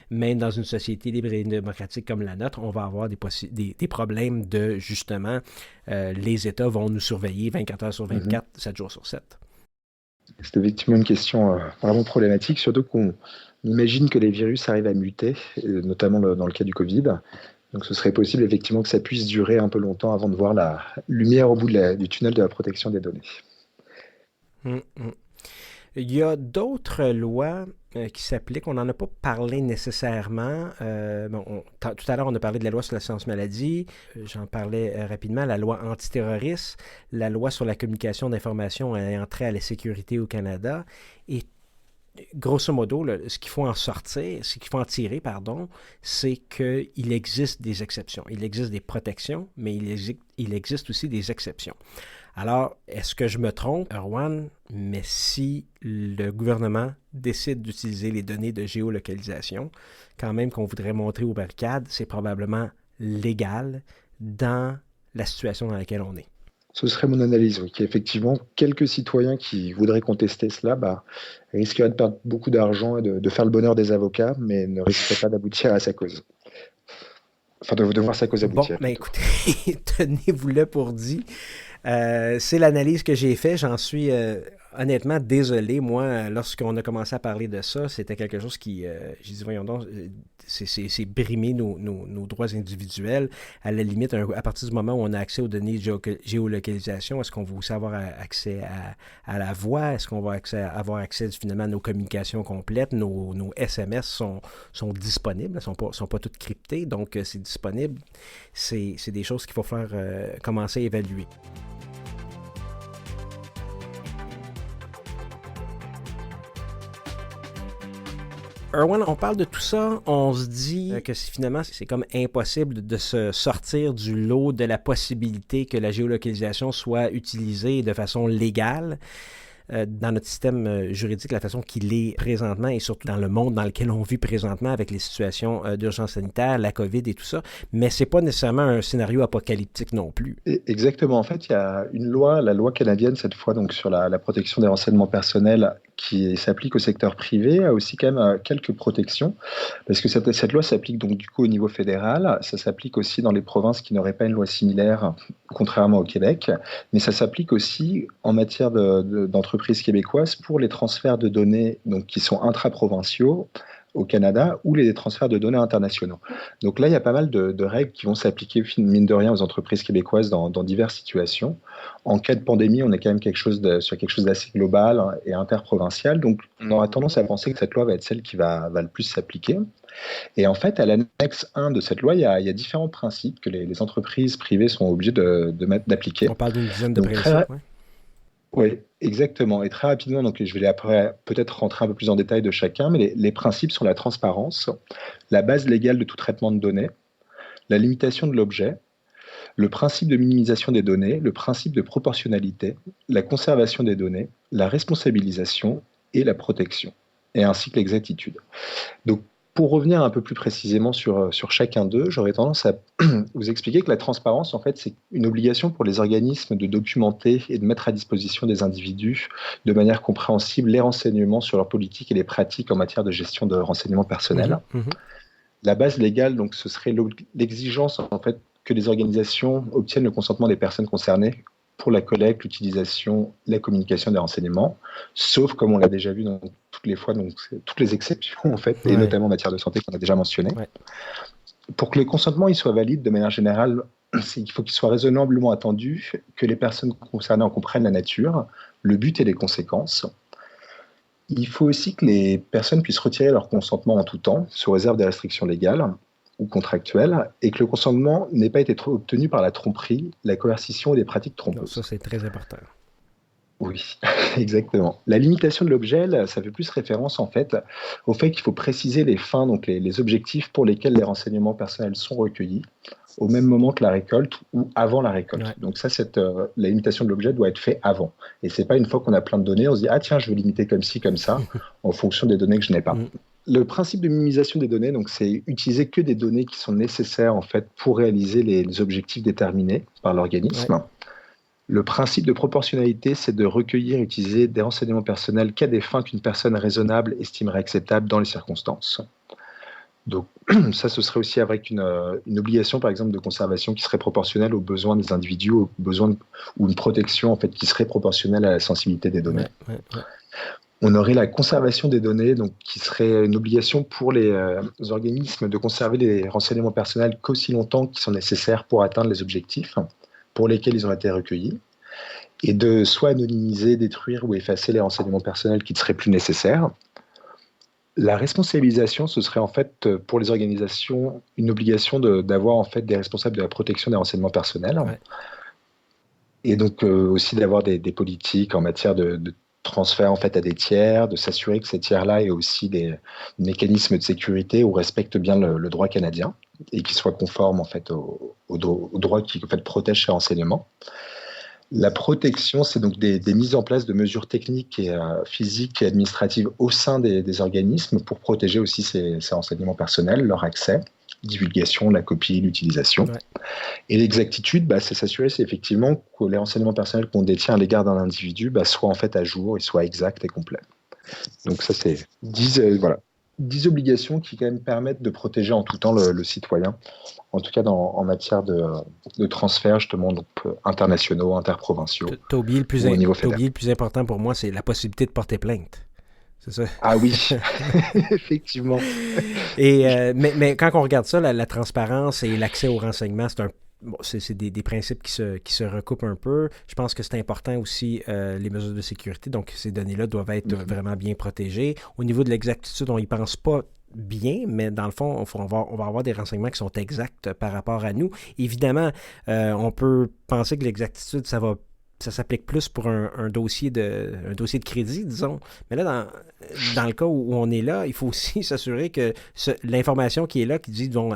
A: même dans une société libre et démocratique comme la nôtre, on va avoir des problèmes de, justement, les États vont nous surveiller 24 heures sur 24, 7 jours sur 7.
B: C'est effectivement une question vraiment problématique, surtout qu'on imagine que les virus arrivent à muter, notamment dans le cas du Covid. Donc ce serait possible effectivement que ça puisse durer un peu longtemps avant de voir la lumière au bout du tunnel de la protection des données.
A: Il y a d'autres lois qui s'appliquent. On n'en a pas parlé nécessairement. Tout à l'heure, on a parlé de la loi sur l'assurance maladie. J'en parlais rapidement. La loi antiterroriste, la loi sur la communication d'informations ayant trait à la sécurité au Canada. Et grosso modo, ce qu'il faut en tirer, c'est qu'il existe des exceptions. Il existe des protections, mais il existe aussi des exceptions. Alors, est-ce que je me trompe, Erwan? Mais si le gouvernement décide d'utiliser les données de géolocalisation, quand même qu'on voudrait montrer aux barricades, c'est probablement légal dans la situation dans laquelle on est.
B: Ce serait mon analyse, oui, qu'effectivement, quelques citoyens qui voudraient contester cela risqueraient de perdre beaucoup d'argent et de faire le bonheur des avocats, mais ne risqueraient pas d'aboutir à sa cause. Enfin, de voir sa cause aboutir.
A: Bon, mais écoutez, tenez-vous-le pour dit. C'est l'analyse que j'ai faite. J'en suis honnêtement, désolé, moi, lorsqu'on a commencé à parler de ça, c'était quelque chose qui, j'ai dit, voyons donc, c'est brimer nos droits individuels. À la limite, à partir du moment où on a accès aux données de géolocalisation, est-ce qu'on va aussi avoir accès à la voix? Est-ce qu'on va avoir accès finalement à nos communications complètes? Nos SMS sont disponibles, ne sont pas toutes cryptées, donc c'est disponible. C'est des choses qu'il faut faire commencer à évaluer. Erwan, on parle de tout ça, on se dit que finalement, c'est comme impossible de se sortir du lot de la possibilité que la géolocalisation soit utilisée de façon légale. Dans notre système juridique, la façon qu'il est présentement et surtout dans le monde dans lequel on vit présentement avec les situations d'urgence sanitaire, la COVID et tout ça, mais c'est pas nécessairement un scénario apocalyptique non plus.
B: Exactement. En fait, il y a une loi, la loi canadienne cette fois, donc sur la protection des renseignements personnels qui s'applique au secteur privé, a aussi quand même quelques protections, parce que cette loi s'applique donc du coup au niveau fédéral, ça s'applique aussi dans les provinces qui n'auraient pas une loi similaire, contrairement au Québec, mais ça s'applique aussi en matière d'entreprises québécoises pour les transferts de données donc, qui sont intraprovinciaux au Canada ou les transferts de données internationaux. Donc là, il y a pas mal de règles qui vont s'appliquer, mine de rien, aux entreprises québécoises dans diverses situations. En cas de pandémie, on est quand même sur quelque chose d'assez global et interprovincial. Donc, on aura tendance à penser que cette loi va être celle qui va le plus s'appliquer. Et en fait, à l'annexe 1 de cette loi, il y a différents principes que les entreprises privées sont obligées d'appliquer.
A: On parle d'une dizaine de principes,
B: Oui, exactement. Et très rapidement, donc je vais après peut-être rentrer un peu plus en détail de chacun, mais les principes sont la transparence, la base légale de tout traitement de données, la limitation de l'objet, le principe de minimisation des données, le principe de proportionnalité, la conservation des données, la responsabilisation et la protection, et ainsi que l'exactitude. Donc, pour revenir un peu plus précisément sur chacun d'eux, j'aurais tendance à vous expliquer que la transparence, en fait, c'est une obligation pour les organismes de documenter et de mettre à disposition des individus de manière compréhensible les renseignements sur leur politique et les pratiques en matière de gestion de renseignements personnels. La base légale, donc, ce serait l'exigence, en fait, que les organisations obtiennent le consentement des personnes concernées pour la collecte, l'utilisation, la communication des renseignements, sauf, comme on l'a déjà vu dans toutes les fois, donc toutes les exceptions, en fait, et notamment en matière de santé qu'on a déjà mentionné. Pour que le consentement il soit valide de manière générale, il faut qu'il soit raisonnablement attendu, que les personnes concernées en comprennent la nature, le but et les conséquences. Il faut aussi que les personnes puissent retirer leur consentement en tout temps, sous réserve des restrictions légales ou contractuelles, et que le consentement n'ait pas été obtenu par la tromperie, la coercition ou des pratiques trompeuses.
A: Donc ça, c'est très important.
B: Oui, exactement. La limitation de l'objet, ça fait plus référence en fait au fait qu'il faut préciser les fins, donc les objectifs pour lesquels les renseignements personnels sont recueillis, au même moment que la récolte ou avant la récolte. Donc ça, la limitation de l'objet doit être faite avant. Et c'est pas une fois qu'on a plein de données, on se dit ah tiens, je veux limiter comme ci, comme ça, en fonction des données que je n'ai pas. Le principe de minimisation des données, donc, c'est utiliser que des données qui sont nécessaires en fait pour réaliser les objectifs déterminés par l'organisme. Le principe de proportionnalité, c'est de recueillir et utiliser des renseignements personnels qu'à des fins qu'une personne raisonnable estimerait acceptables dans les circonstances. Donc ça, ce serait aussi avec une obligation, par exemple, de conservation qui serait proportionnelle aux besoins des individus, ou une protection en fait qui serait proportionnelle à la sensibilité des données. On aurait la conservation des données, donc, qui serait une obligation pour les organismes de conserver les renseignements personnels qu'aussi longtemps qu'ils sont nécessaires pour atteindre les objectifs pour lesquels ils ont été recueillis, et de soit anonymiser, détruire ou effacer les renseignements personnels qui ne seraient plus nécessaires. La responsabilisation, ce serait en fait pour les organisations une obligation d'avoir en fait des responsables de la protection des renseignements personnels, et donc aussi d'avoir des politiques en matière de transfert en fait à des tiers, de s'assurer que ces tiers-là aient aussi des mécanismes de sécurité ou respectent bien le droit canadien et qui soient conformes en fait au droit qui en fait protège ces renseignements. La protection, c'est donc des mises en place de mesures techniques et physiques et administratives au sein des organismes pour protéger aussi ces renseignements personnels, leur accès, divulgation, la copie, l'utilisation. Et l'exactitude, c'est s'assurer effectivement que les renseignements personnels qu'on détient à l'égard d'un individu soient en fait à jour et soient exacts et complets. Donc ça, c'est voilà. 10 obligations qui quand même permettent de protéger en tout temps le citoyen, en tout cas en matière de transferts justement donc, internationaux, interprovinciaux,
A: T'as oublié
B: au niveau fédéral.
A: le plus important pour moi, c'est la possibilité de porter plainte. C'est ça?
B: Ah oui, effectivement.
A: Mais quand on regarde ça, la transparence et l'accès aux renseignements, c'est des principes qui se recoupent un peu. Je pense que c'est important aussi les mesures de sécurité. Donc, ces données-là doivent être vraiment bien protégées. Au niveau de l'exactitude, on n'y pense pas bien, mais dans le fond, on va avoir des renseignements qui sont exacts par rapport à nous. Évidemment, on peut penser que l'exactitude, ça s'applique plus pour un dossier de crédit, disons. Mais là, dans le cas où on est là, il faut aussi s'assurer que l'information qui est là,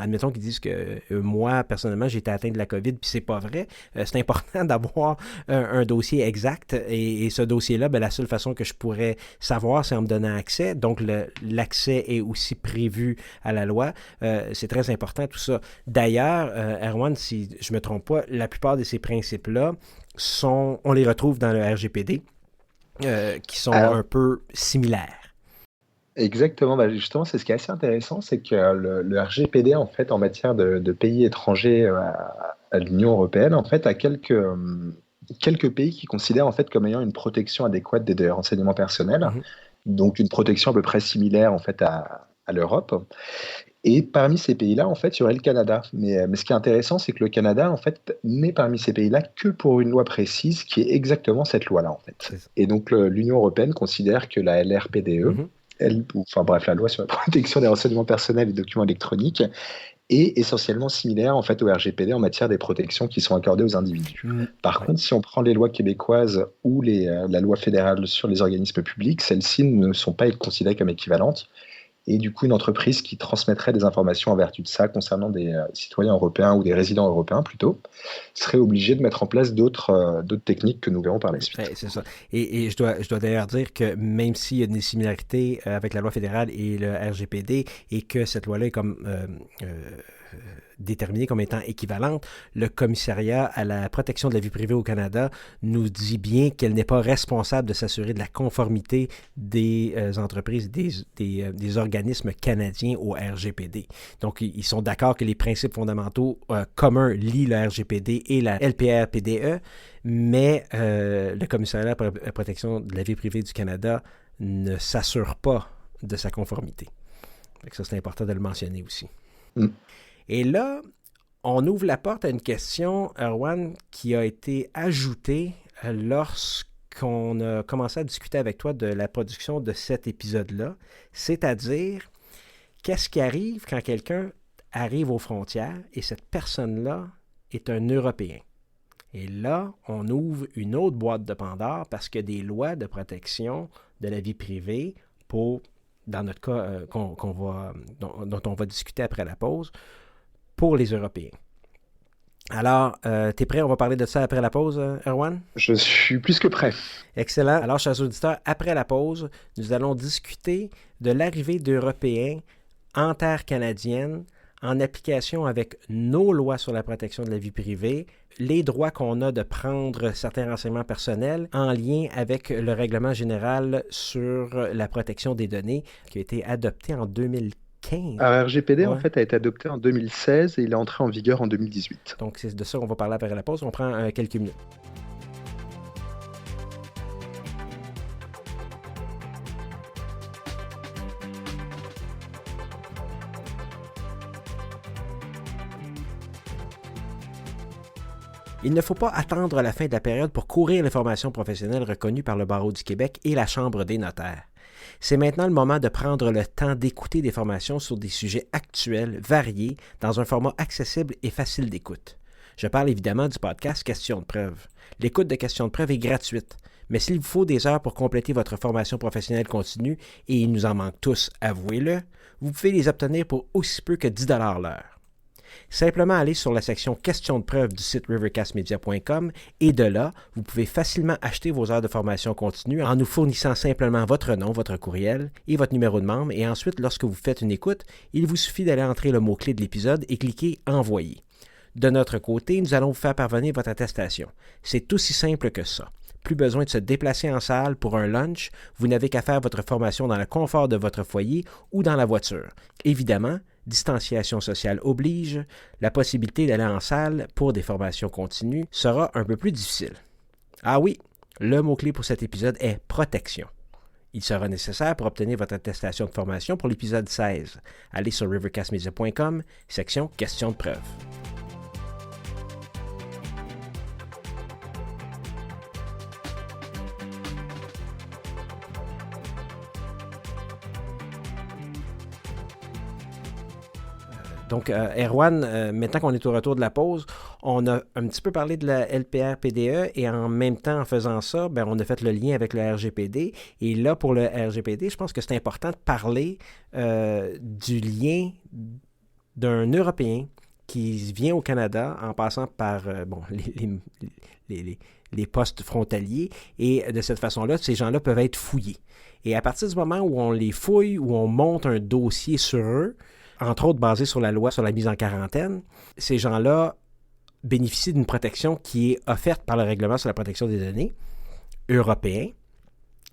A: admettons qu'ils disent que moi, personnellement, j'ai été atteint de la COVID, puis c'est pas vrai. C'est important d'avoir un dossier exact. Et ce dossier-là, la seule façon que je pourrais savoir, c'est en me donnant accès. Donc, l'accès est aussi prévu à la loi. C'est très important, tout ça. D'ailleurs, Erwan, si je me trompe pas, la plupart de ces principes-là, on les retrouve dans le RGPD, qui sont un peu similaires.
B: Exactement. Justement, c'est ce qui est assez intéressant, c'est que le RGPD, en fait, en matière de pays étrangers à l'Union européenne, en fait, a quelques pays qui considèrent en fait comme ayant une protection adéquate des renseignements personnels, donc une protection à peu près similaire en fait à l'Europe. Et parmi ces pays-là, en fait, il y aurait le Canada. Mais ce qui est intéressant, c'est que le Canada, en fait, n'est parmi ces pays-là que pour une loi précise qui est exactement cette loi-là, en fait. Et donc, l'Union européenne considère que la LRPDE, la loi sur la protection des renseignements personnels et documents électroniques, est essentiellement similaire, en fait, au RGPD en matière des protections qui sont accordées aux individus. Par contre, si on prend les lois québécoises ou la loi fédérale sur les organismes publics, celles-ci ne sont pas considérées comme équivalentes. Et du coup, une entreprise qui transmettrait des informations en vertu de ça concernant des citoyens européens ou des résidents européens plutôt, serait obligée de mettre en place d'autres techniques que nous verrons par la suite.
A: C'est ça. Et je dois d'ailleurs dire que même s'il y a des similarités avec la loi fédérale et le RGPD et que cette loi-là est comme déterminée comme étant équivalente, le commissariat à la protection de la vie privée au Canada nous dit bien qu'elle n'est pas responsable de s'assurer de la conformité des entreprises, des organismes canadiens au RGPD. Donc, ils sont d'accord que les principes fondamentaux communs lient le RGPD et la LPRPDE, mais le commissariat à la protection de la vie privée du Canada ne s'assure pas de sa conformité. Donc ça, c'est important de le mentionner aussi. Et là, on ouvre la porte à une question, Erwan, qui a été ajoutée lorsqu'on a commencé à discuter avec toi de la production de cet épisode-là, c'est-à-dire, qu'est-ce qui arrive quand quelqu'un arrive aux frontières et cette personne-là est un Européen? Et là, on ouvre une autre boîte de Pandore parce que des lois de protection de la vie privée dans notre cas, dont on va discuter après la pause, pour les Européens. Alors, t'es prêt? On va parler de ça après la pause, Erwan?
B: Je suis plus que prêt.
A: Excellent. Alors, chers auditeurs, après la pause, nous allons discuter de l'arrivée d'Européens en terre canadienne en application avec nos lois sur la protection de la vie privée, les droits qu'on a de prendre certains renseignements personnels en lien avec le règlement général sur la protection des données qui a été adopté en 2015.
B: Alors, RGPD, en fait, a été adopté en 2016 et il est entré en vigueur en 2018.
A: Donc, c'est de ça qu'on va parler après la pause. On prend quelques minutes. Il ne faut pas attendre la fin de la période pour courir les formations professionnelles reconnues par le Barreau du Québec et la Chambre des notaires. C'est maintenant le moment de prendre le temps d'écouter des formations sur des sujets actuels, variés, dans un format accessible et facile d'écoute. Je parle évidemment du podcast Questions de preuve. L'écoute de Questions de preuve est gratuite, mais s'il vous faut des heures pour compléter votre formation professionnelle continue, et il nous en manque tous, avouez-le, vous pouvez les obtenir pour aussi peu que 10 $ l'heure. Simplement aller sur la section Questions de preuve du site rivercastmedia.com et de là, vous pouvez facilement acheter vos heures de formation continue en nous fournissant simplement votre nom, votre courriel et votre numéro de membre. Et ensuite, lorsque vous faites une écoute, il vous suffit d'aller entrer le mot-clé de l'épisode et cliquer « Envoyer ». De notre côté, nous allons vous faire parvenir votre attestation. C'est aussi simple que ça. Plus besoin de se déplacer en salle pour un lunch. Vous n'avez qu'à faire votre formation dans le confort de votre foyer ou dans la voiture. Évidemment, distanciation sociale oblige, la possibilité d'aller en salle pour des formations continues sera un peu plus difficile. Ah oui, le mot-clé pour cet épisode est protection. Il sera nécessaire pour obtenir votre attestation de formation pour l'épisode 16. Allez sur rivercastmedia.com, section questions de preuve. Donc, Erwan, maintenant qu'on est au retour de la pause, on a un petit peu parlé de la LPR-PDE et en même temps, en faisant ça, on a fait le lien avec le RGPD. Et là, pour le RGPD, je pense que c'est important de parler du lien d'un Européen qui vient au Canada en passant par les postes frontaliers. Et de cette façon-là, ces gens-là peuvent être fouillés. Et à partir du moment où on les fouille, où on monte un dossier sur eux, entre autres basé sur la loi sur la mise en quarantaine, ces gens-là bénéficient d'une protection qui est offerte par le règlement sur la protection des données européen,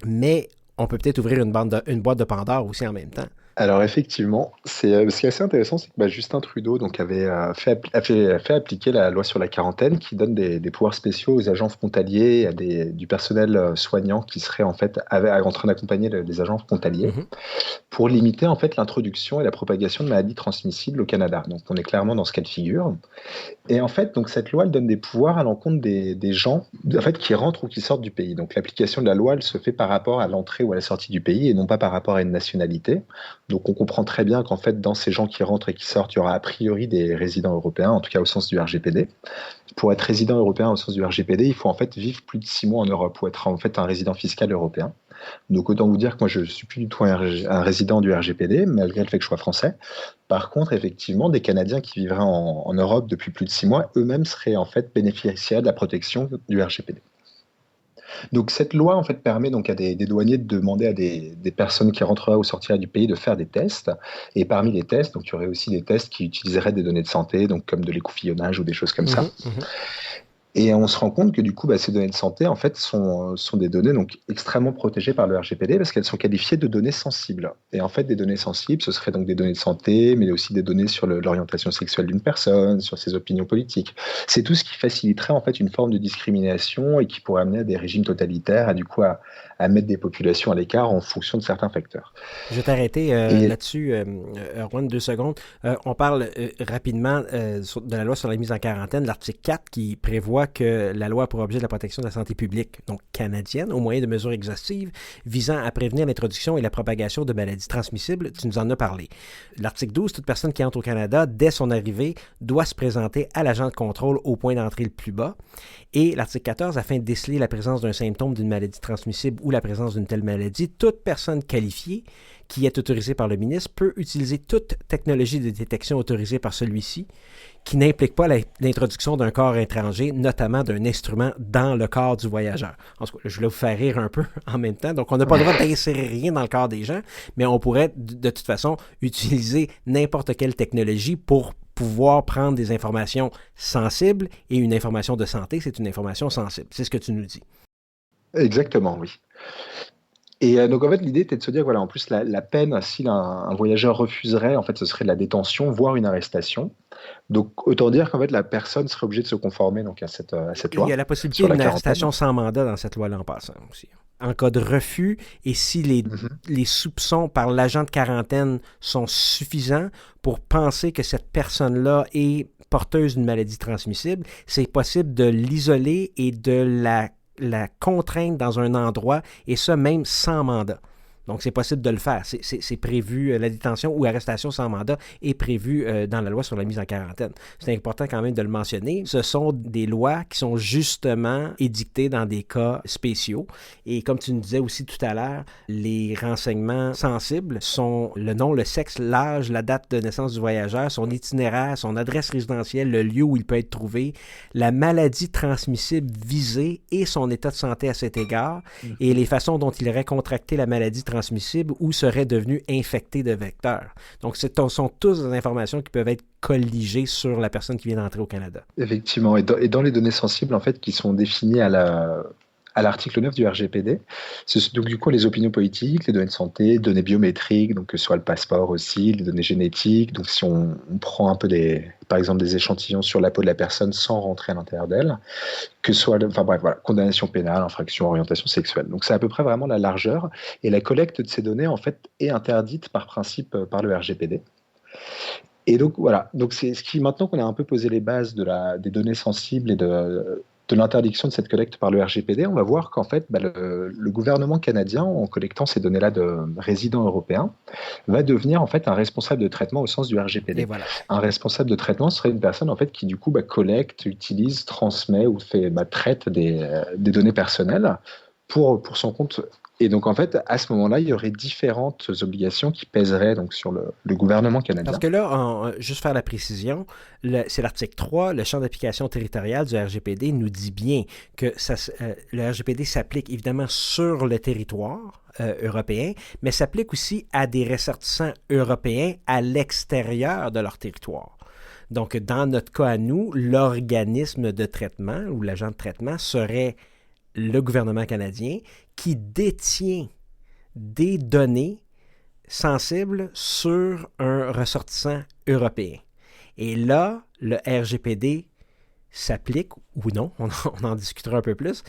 A: mais on peut peut-être ouvrir une boîte de Pandore aussi en même temps.
B: Alors effectivement, ce qui est assez intéressant, c'est que Justin Trudeau avait fait appliquer la loi sur la quarantaine qui donne des pouvoirs spéciaux aux agents frontaliers, du personnel soignant qui serait en fait en train d'accompagner les agents frontaliers pour limiter en fait l'introduction et la propagation de maladies transmissibles au Canada. Donc on est clairement dans ce cas de figure. Et en fait, donc cette loi elle donne des pouvoirs à l'encontre des gens en fait qui rentrent ou qui sortent du pays. Donc l'application de la loi elle se fait par rapport à l'entrée ou à la sortie du pays et non pas par rapport à une nationalité. Donc on comprend très bien qu'en fait, dans ces gens qui rentrent et qui sortent, il y aura a priori des résidents européens, en tout cas au sens du RGPD. Pour être résident européen au sens du RGPD, il faut en fait vivre plus de 6 mois en Europe ou être en fait un résident fiscal européen. Donc autant vous dire que moi je ne suis plus du tout un résident du RGPD, malgré le fait que je sois français. Par contre, effectivement, des Canadiens qui vivraient en Europe depuis plus de 6 mois, eux-mêmes seraient en fait bénéficiaires de la protection du RGPD. Donc cette loi en fait permet donc à des douaniers de demander à des personnes qui rentreraient ou sortiraient du pays de faire des tests. Et parmi les tests, donc il y aurait aussi des tests qui utiliseraient des données de santé, donc comme de l'écouvillonnage ou des choses comme ça. Et on se rend compte que du coup, ces données de santé, en fait, sont des données donc extrêmement protégées par le RGPD parce qu'elles sont qualifiées de données sensibles. Et en fait, des données sensibles, ce seraient donc des données de santé, mais aussi des données sur l'orientation sexuelle d'une personne, sur ses opinions politiques. C'est tout ce qui faciliterait en fait une forme de discrimination et qui pourrait amener à des régimes totalitaires, à mettre des populations à l'écart en fonction de certains facteurs.
A: Je vais t'arrêter là-dessus, Erwan, 2 secondes. On parle rapidement de la loi sur la mise en quarantaine, l'article 4 qui prévoit que la loi a pour objet de la protection de la santé publique, donc canadienne, au moyen de mesures exhaustives visant à prévenir l'introduction et la propagation de maladies transmissibles. Tu nous en as parlé. L'article 12, toute personne qui entre au Canada, dès son arrivée, doit se présenter à l'agent de contrôle au point d'entrée le plus bas. Et l'article 14, afin de déceler la présence d'un symptôme d'une maladie transmissible ou la présence d'une telle maladie, toute personne qualifiée qui est autorisée par le ministre peut utiliser toute technologie de détection autorisée par celui-ci qui n'implique pas l'introduction d'un corps étranger, notamment d'un instrument dans le corps du voyageur. En tout cas, je voulais vous faire rire un peu en même temps. Donc, on n'a pas le droit d'insérer rien dans le corps des gens, mais on pourrait de toute façon utiliser n'importe quelle technologie pour pouvoir prendre des informations sensibles et une information de santé, c'est une information sensible. C'est ce que tu nous dis.
B: Exactement, oui. Et donc, en fait, l'idée était de se dire, voilà, en plus, la peine, si un voyageur refuserait, en fait, ce serait de la détention, voire une arrestation. Donc, autant dire qu'en fait, la personne serait obligée de se conformer donc, à cette loi.
A: Il y a la possibilité d'une arrestation sans mandat dans cette loi-là en passant aussi. En cas de refus, et si les soupçons par l'agent de quarantaine sont suffisants pour penser que cette personne-là est porteuse d'une maladie transmissible, c'est possible de l'isoler et de la contraindre dans un endroit, et ça même sans mandat. Donc, c'est possible de le faire. C'est prévu, la détention ou arrestation sans mandat est prévue dans la loi sur la mise en quarantaine. C'est important quand même de le mentionner. Ce sont des lois qui sont justement édictées dans des cas spéciaux. Et comme tu nous disais aussi tout à l'heure, les renseignements sensibles sont le nom, le sexe, l'âge, la date de naissance du voyageur, son itinéraire, son adresse résidentielle, le lieu où il peut être trouvé, la maladie transmissible visée et son état de santé à cet égard, et les façons dont il aurait contracté la maladie transmissible ou serait devenu infecté de vecteurs. Donc, ce sont tous des informations qui peuvent être colligées sur la personne qui vient d'entrer au Canada.
B: Effectivement. Et dans les données sensibles, en fait, qui sont définies à à l'article 9 du RGPD. Donc, du coup, les opinions politiques, les données de santé, données biométriques, donc que ce soit le passeport aussi, les données génétiques. Donc, si on prend un peu par exemple, des échantillons sur la peau de la personne sans rentrer à l'intérieur d'elle, que ce soit, enfin bref, voilà, condamnation pénale, infraction, orientation sexuelle. Donc, c'est à peu près vraiment la largeur. Et la collecte de ces données, en fait, est interdite par principe par le RGPD. Et donc voilà, donc c'est ce qui, maintenant qu'on a un peu posé les bases des données sensibles et de l'interdiction de cette collecte par le RGPD, on va voir qu'en fait, le gouvernement canadien, en collectant ces données-là de résidents européens, va devenir en fait un responsable de traitement au sens du
A: Et
B: RGPD.
A: voilà.
B: Un responsable de traitement serait une personne en fait qui du coup collecte, utilise, transmet ou traite des données personnelles pour son compte. Et donc, en fait, à ce moment-là, il y aurait différentes obligations qui pèseraient donc, sur le gouvernement canadien.
A: Parce que là, juste faire la précision, c'est l'article 3, le champ d'application territorial du RGPD nous dit bien que le RGPD s'applique évidemment sur le territoire européen, mais s'applique aussi à des ressortissants européens à l'extérieur de leur territoire. Donc, dans notre cas à nous, l'organisme de traitement ou l'agent de traitement serait le gouvernement canadien qui détient des données sensibles sur un ressortissant européen. Et là, le RGPD s'applique, ou non, on en discutera un peu plus,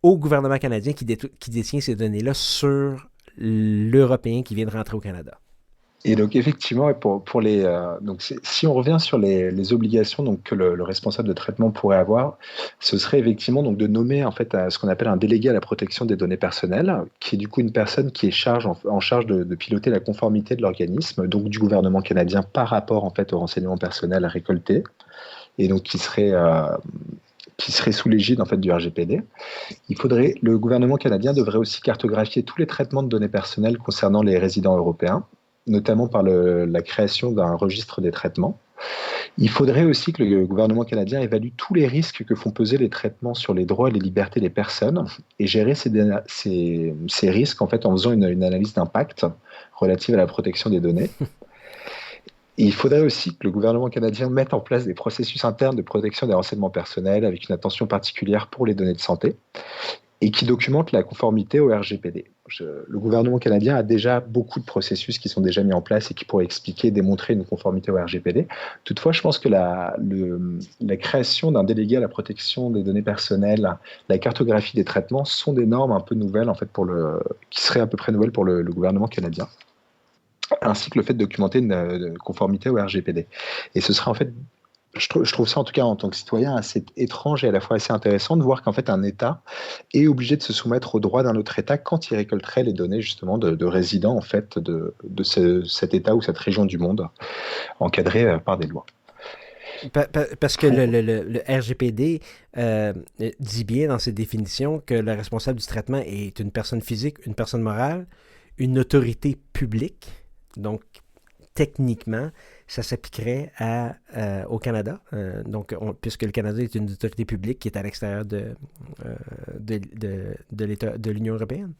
A: au gouvernement canadien qui détient ces données-là sur l'Européen qui vient de rentrer au Canada.
B: Et donc effectivement, pour donc si on revient sur les obligations donc que le responsable de traitement pourrait avoir, ce serait effectivement donc de nommer en fait ce qu'on appelle un délégué à la protection des données personnelles, qui est du coup une personne qui est en charge de piloter la conformité de l'organisme, donc du gouvernement canadien par rapport en fait aux renseignements personnels récoltés, et donc qui serait sous l'égide en fait du RGPD. Le gouvernement canadien devrait aussi cartographier tous les traitements de données personnelles concernant les résidents européens, notamment par la création d'un registre des traitements. Il faudrait aussi que le gouvernement canadien évalue tous les risques que font peser les traitements sur les droits et les libertés des personnes et gérer ces risques en fait, en faisant une analyse d'impact relative à la protection des données. Et il faudrait aussi que le gouvernement canadien mette en place des processus internes de protection des renseignements personnels avec une attention particulière pour les données de santé et qui documente la conformité au RGPD. Le gouvernement canadien a déjà beaucoup de processus qui sont déjà mis en place et qui pourraient expliquer et démontrer une conformité au RGPD. Toutefois, je pense que la création d'un délégué à la protection des données personnelles, la cartographie des traitements sont des normes un peu nouvelles, en fait, qui seraient à peu près nouvelles pour le gouvernement canadien, ainsi que le fait de documenter une conformité au RGPD. Et ce serait en fait, je trouve ça en tout cas en tant que citoyen assez étrange et à la fois assez intéressant de voir qu'en fait un État est obligé de se soumettre aux droits d'un autre État quand il récolterait les données justement de résidents en fait de cet État ou cette région du monde encadrée par des lois.
A: Parce que le RGPD dit bien dans ses définitions que le responsable du traitement est une personne physique, une personne morale, une autorité publique. Donc, techniquement, ça s'appliquerait au Canada. Puisque le Canada est une autorité publique qui est à l'extérieur de l'Union européenne.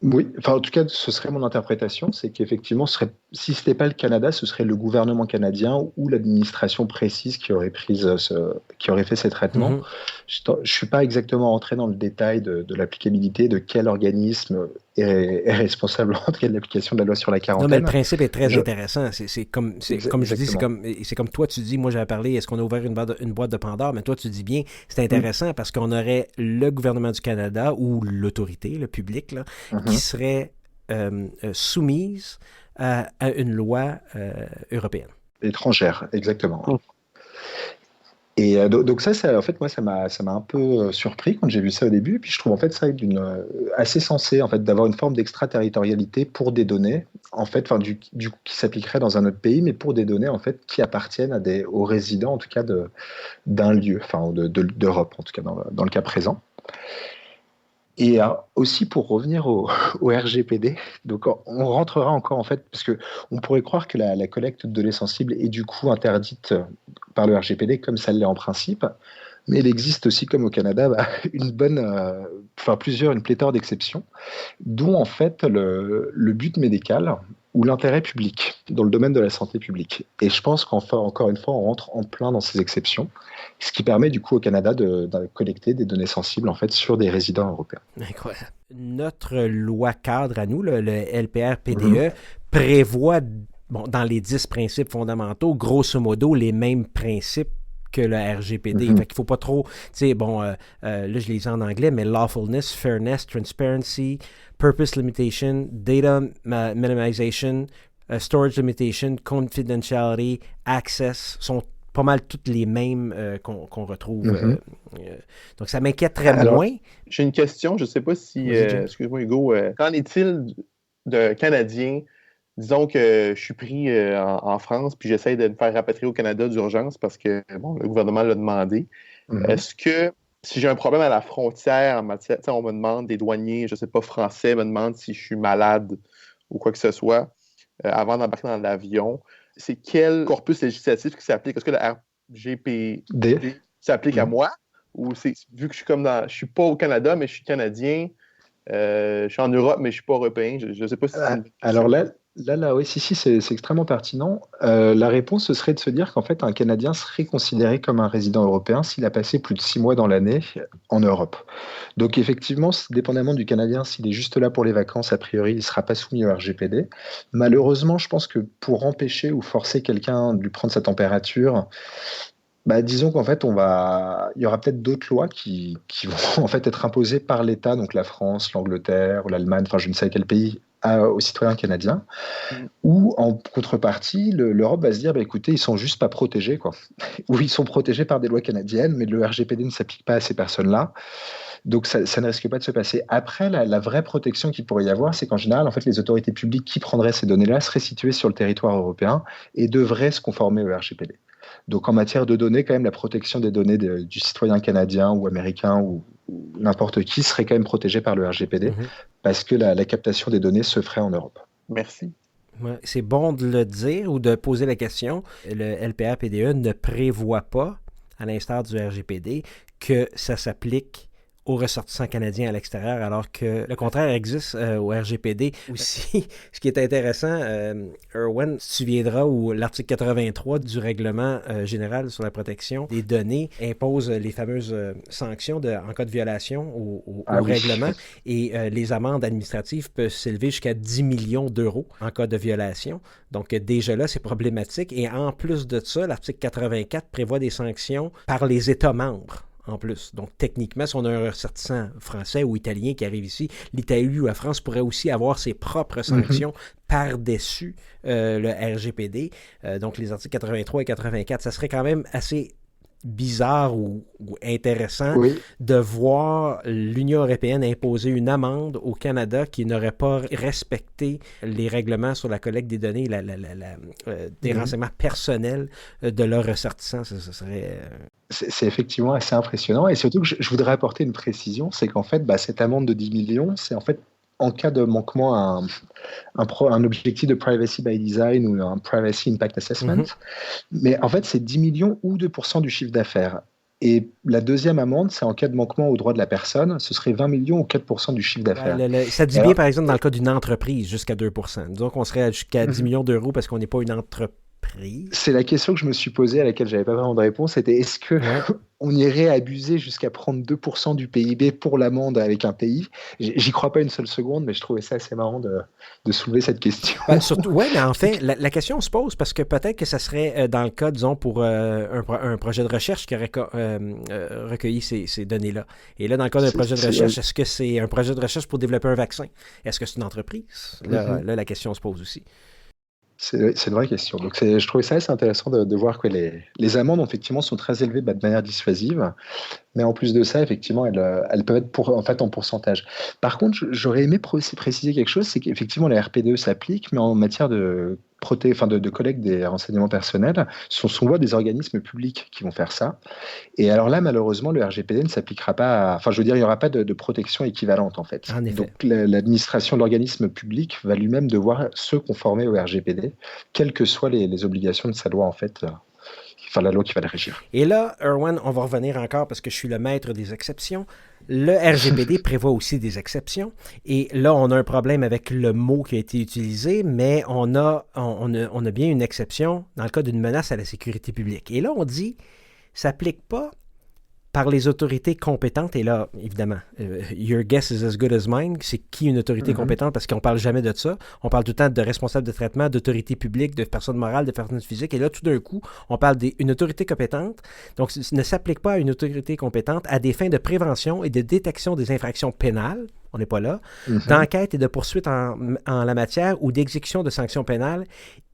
B: Oui, enfin en tout cas, ce serait mon interprétation, c'est qu'effectivement, si ce n'était pas le Canada, ce serait le gouvernement canadien ou l'administration précise qui aurait fait ces traitements.
A: Mm-hmm.
B: Je ne suis pas exactement entré dans le détail de l'applicabilité, de quel organisme est responsable en tout cas de l'application de la loi sur la quarantaine.
A: Non, mais le principe est très intéressant. C'est comme je dis, c'est comme toi tu dis, moi j'avais parlé, est-ce qu'on a ouvert une boîte de Pandore, mais toi tu dis bien, c'est intéressant parce qu'on aurait le gouvernement du Canada ou l'autorité, le public, là, qui serait soumise à une loi européenne.
B: Étrangère, exactement. Et donc ça, en fait, moi, ça m'a un peu surpris quand j'ai vu ça au début. Puis je trouve en fait ça assez sensé en fait d'avoir une forme d'extraterritorialité pour des données, en fait, enfin qui s'appliquerait dans un autre pays, mais pour des données en fait qui appartiennent aux résidents en tout cas d'un lieu, enfin d'Europe en tout cas dans le cas présent. Et aussi pour revenir au RGPD, donc on rentrera encore en fait, parce qu'on pourrait croire que la collecte de données sensibles est du coup interdite par le RGPD comme ça l'est en principe, mais il existe aussi comme au Canada une pléthore d'exceptions, dont en fait le but médical ou l'intérêt public, dans le domaine de la santé publique. Et je pense qu'enfin, encore une fois, on rentre en plein dans ces exceptions, ce qui permet du coup au Canada de collecter des données sensibles en fait sur des résidents européens.
A: Incroyable. Notre loi cadre à nous, le LPR-PDE, prévoit, dans les 10 principes fondamentaux, grosso modo, les mêmes principes que le RGPD. Fait qu'il ne faut pas trop, là je les ai en anglais, mais lawfulness, fairness, transparency, purpose limitation, data minimization, storage limitation, confidentiality, access sont pas mal toutes les mêmes qu'on retrouve. Donc ça m'inquiéterait moins.
C: J'ai une question, je ne sais pas si, excuse-moi Hugo, qu'en est-il de Canadiens? Disons que je suis pris en France, puis j'essaie de me faire rapatrier au Canada d'urgence parce que le gouvernement l'a demandé. Est-ce que si j'ai un problème à la frontière en matière, on me demande, des douaniers, je ne sais pas, français, me demandent si je suis malade ou quoi que ce soit, avant d'embarquer dans l'avion, c'est quel corpus législatif qui s'applique? Est-ce que le RGPD s'applique à moi? Ou c'est vu que je suis pas au Canada, mais je suis Canadien, je suis en Europe, mais je ne suis pas européen. Je ne sais pas si
B: alors là, oui, c'est extrêmement pertinent. La réponse, ce serait de se dire qu'en fait, un Canadien serait considéré comme un résident européen s'il a passé plus de 6 mois dans l'année en Europe. Donc effectivement, dépendamment du Canadien, s'il est juste là pour les vacances, a priori, il ne sera pas soumis au RGPD. Malheureusement, je pense que pour empêcher ou forcer quelqu'un de lui prendre sa température, disons qu'en fait, il y aura peut-être d'autres lois qui vont en fait être imposées par l'État, donc la France, l'Angleterre ou l'Allemagne, enfin je ne sais quel pays, aux citoyens canadiens, ou en contrepartie, l'Europe va se dire, écoutez, ils sont juste pas protégés, quoi. Ou ils sont protégés par des lois canadiennes, mais le RGPD ne s'applique pas à ces personnes-là. Donc ça ne risque pas de se passer. Après, la vraie protection qu'il pourrait y avoir, c'est qu'en général, en fait, les autorités publiques qui prendraient ces données-là seraient situées sur le territoire européen et devraient se conformer au RGPD. Donc en matière de données, quand même, la protection des données du citoyen canadien ou américain ou n'importe qui serait quand même protégée par le RGPD parce que la captation des données se ferait en Europe.
C: Merci.
A: Ouais, c'est bon de le dire ou de poser la question. Le LPR-PDE ne prévoit pas, à l'instar du RGPD, que ça s'applique aux ressortissants canadiens à l'extérieur, alors que le contraire existe au RGPD aussi. Ce qui est intéressant, Erwan, tu viendras où l'article 83 du règlement général sur la protection des données impose les fameuses sanctions en cas de violation au règlement, et les amendes administratives peuvent s'élever jusqu'à 10 millions d'euros en cas de violation. Donc déjà là, c'est problématique. Et en plus de ça, l'article 84 prévoit des sanctions par les États membres. En plus. Donc, techniquement, si on a un ressortissant français ou italien qui arrive ici, l'Italie ou la France pourrait aussi avoir ses propres sanctions par-dessus le RGPD. Donc, les articles 83 et 84, ça serait quand même assez bizarre ou intéressant de voir l'Union européenne imposer une amende au Canada qui n'aurait pas respecté les règlements sur la collecte des données, des renseignements personnels de leurs ressortissants. Ça serait...
B: C'est effectivement assez impressionnant. Et surtout que je voudrais apporter une précision, c'est qu'en fait, cette amende de 10 millions, c'est en fait en cas de manquement à un objectif de privacy by design ou un privacy impact assessment. Mais en fait, c'est 10 millions ou 2% du chiffre d'affaires. Et la deuxième amende, c'est en cas de manquement aux droits de la personne, ce serait 20 millions ou 4% du chiffre d'affaires.
A: Ça dit bien, par exemple, dans le cas d'une entreprise, jusqu'à 2%. Disons qu'on serait jusqu'à 10 millions d'euros parce qu'on n'est pas une entreprise.
B: C'est la question que je me suis posée, à laquelle je n'avais pas vraiment de réponse, c'était est-ce que on irait abuser jusqu'à prendre 2% du PIB pour l'amende avec un pays? J'y crois pas une seule seconde, mais je trouvais ça assez marrant de soulever cette question.
A: Surtout, mais en fait, la question se pose parce que peut-être que ça serait dans le cas, disons, pour un projet de recherche qui aurait recueilli ces données-là. Et là, dans le cas d'un projet de recherche, est-ce que c'est un projet de recherche pour développer un vaccin? Est-ce que c'est une entreprise? Là, la question se pose aussi.
B: C'est une vraie question. Donc, je trouvais ça assez intéressant de voir que les amendes, effectivement, sont très élevées de manière dissuasive. Mais en plus de ça, effectivement, elles peuvent être en pourcentage. Par contre, j'aurais aimé préciser quelque chose, c'est qu'effectivement, la RPDE s'applique, mais en matière de collecte des renseignements personnels, ce sont souvent des organismes publics qui vont faire ça. Et alors là, malheureusement, le RGPD ne s'appliquera pas il n'y aura pas de protection équivalente, en fait.
A: En effet.
B: Donc, l'administration de l'organisme public va lui-même devoir se conformer au RGPD, quelles que soient les obligations de sa loi, en fait, enfin la loi qui va le régir.
A: Et là, Erwan, on va revenir encore parce que je suis le maître des exceptions. Le RGPD prévoit aussi des exceptions. Et là, on a un problème avec le mot qui a été utilisé, mais on a bien une exception dans le cas d'une menace à la sécurité publique. Et là, on dit, ça s'applique pas par les autorités compétentes, et là, évidemment, your guess is as good as mine, c'est qui une autorité compétente, parce qu'on ne parle jamais de ça. On parle tout le temps de responsable de traitement, d'autorité publique, de personnes morales, de personnes physiques, et là, tout d'un coup, on parle d'une autorité compétente, donc ce ne s'applique pas à une autorité compétente à des fins de prévention et de détection des infractions pénales, on n'est pas là, d'enquête et de poursuite en la matière ou d'exécution de sanctions pénales,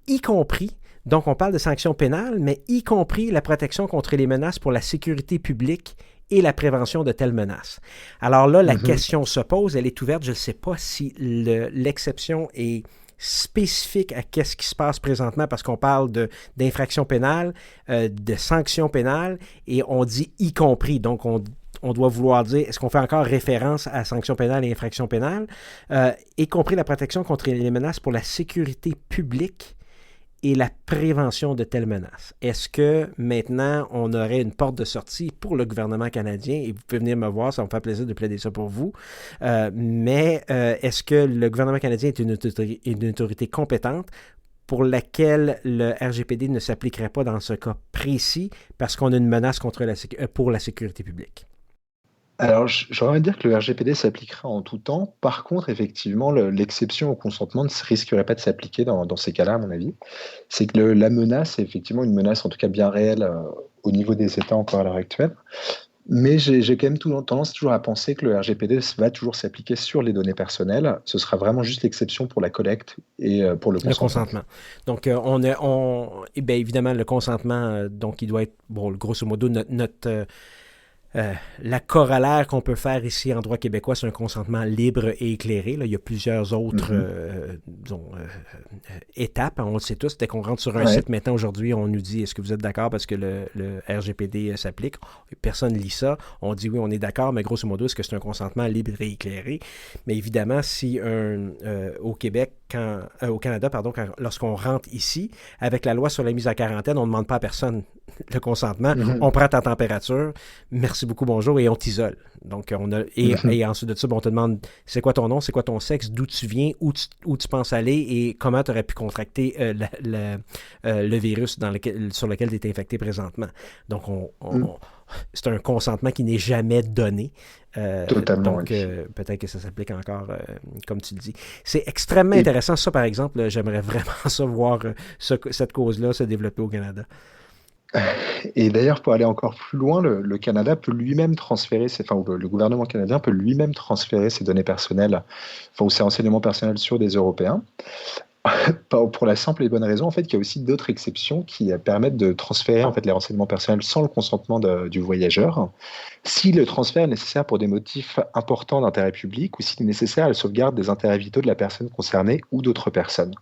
A: y compris. Donc, on parle de sanctions pénales, mais y compris la protection contre les menaces pour la sécurité publique et la prévention de telles menaces. Alors là, la question se pose, elle est ouverte. Je ne sais pas si l'exception est spécifique à ce qui se passe présentement parce qu'on parle d'infractions pénales, de sanctions pénales, et on dit y compris. Donc, on doit vouloir dire, est-ce qu'on fait encore référence à sanctions pénales et infractions pénales, y compris la protection contre les menaces pour la sécurité publique et la prévention de telles menaces. Est-ce que maintenant, on aurait une porte de sortie pour le gouvernement canadien, et vous pouvez venir me voir, ça va me faire plaisir de plaider ça pour vous, mais est-ce que le gouvernement canadien est une autorité compétente pour laquelle le RGPD ne s'appliquerait pas dans ce cas précis parce qu'on a une menace pour la sécurité publique?
B: Alors, j'aurais envie de dire que le RGPD s'appliquera en tout temps. Par contre, effectivement, l'exception au consentement ne risquerait pas de s'appliquer dans ces cas-là, à mon avis. C'est que la menace est effectivement une menace, en tout cas bien réelle, au niveau des États encore à l'heure actuelle. Mais j'ai quand même tendance toujours à penser que le RGPD va toujours s'appliquer sur les données personnelles. Ce sera vraiment juste l'exception pour la collecte et pour le consentement.
A: Donc, évidemment, le consentement, donc il doit être, grosso modo, notre la corollaire qu'on peut faire ici en droit québécois, c'est un consentement libre et éclairé. Là, il y a plusieurs autres étapes, on le sait tous. Dès qu'on rentre sur un site maintenant, aujourd'hui, on nous dit, est-ce que vous êtes d'accord parce que le RGPD s'applique? Personne ne lit ça. On dit oui, on est d'accord, mais grosso modo, est-ce que c'est un consentement libre et éclairé? Mais évidemment, si au Québec, au Canada, lorsqu'on rentre ici, avec la loi sur la mise en quarantaine, on ne demande pas à personne le consentement. On prend ta température, merci beaucoup, bonjour, et on t'isole. Donc, et ensuite de ça, on te demande c'est quoi ton nom, c'est quoi ton sexe, d'où tu viens, où tu penses aller et comment tu aurais pu contracter le virus sur lequel tu es infecté présentement. Donc, c'est un consentement qui n'est jamais donné.
B: Totalement.
A: Donc, peut-être que ça s'applique encore, comme tu le dis. C'est extrêmement intéressant. Ça, par exemple, j'aimerais vraiment ça voir cette cause-là se développer au Canada.
B: Et d'ailleurs, pour aller encore plus loin, le Canada peut lui-même transférer, le gouvernement canadien peut lui-même transférer ses données personnelles, ou ses renseignements personnels sur des Européens. Pour la simple et bonne raison, en fait, qu'il y a aussi d'autres exceptions qui permettent de transférer les renseignements personnels sans le consentement du voyageur, si le transfert est nécessaire pour des motifs importants d'intérêt public ou s'il est nécessaire à la sauvegarde des intérêts vitaux de la personne concernée ou d'autres personnes.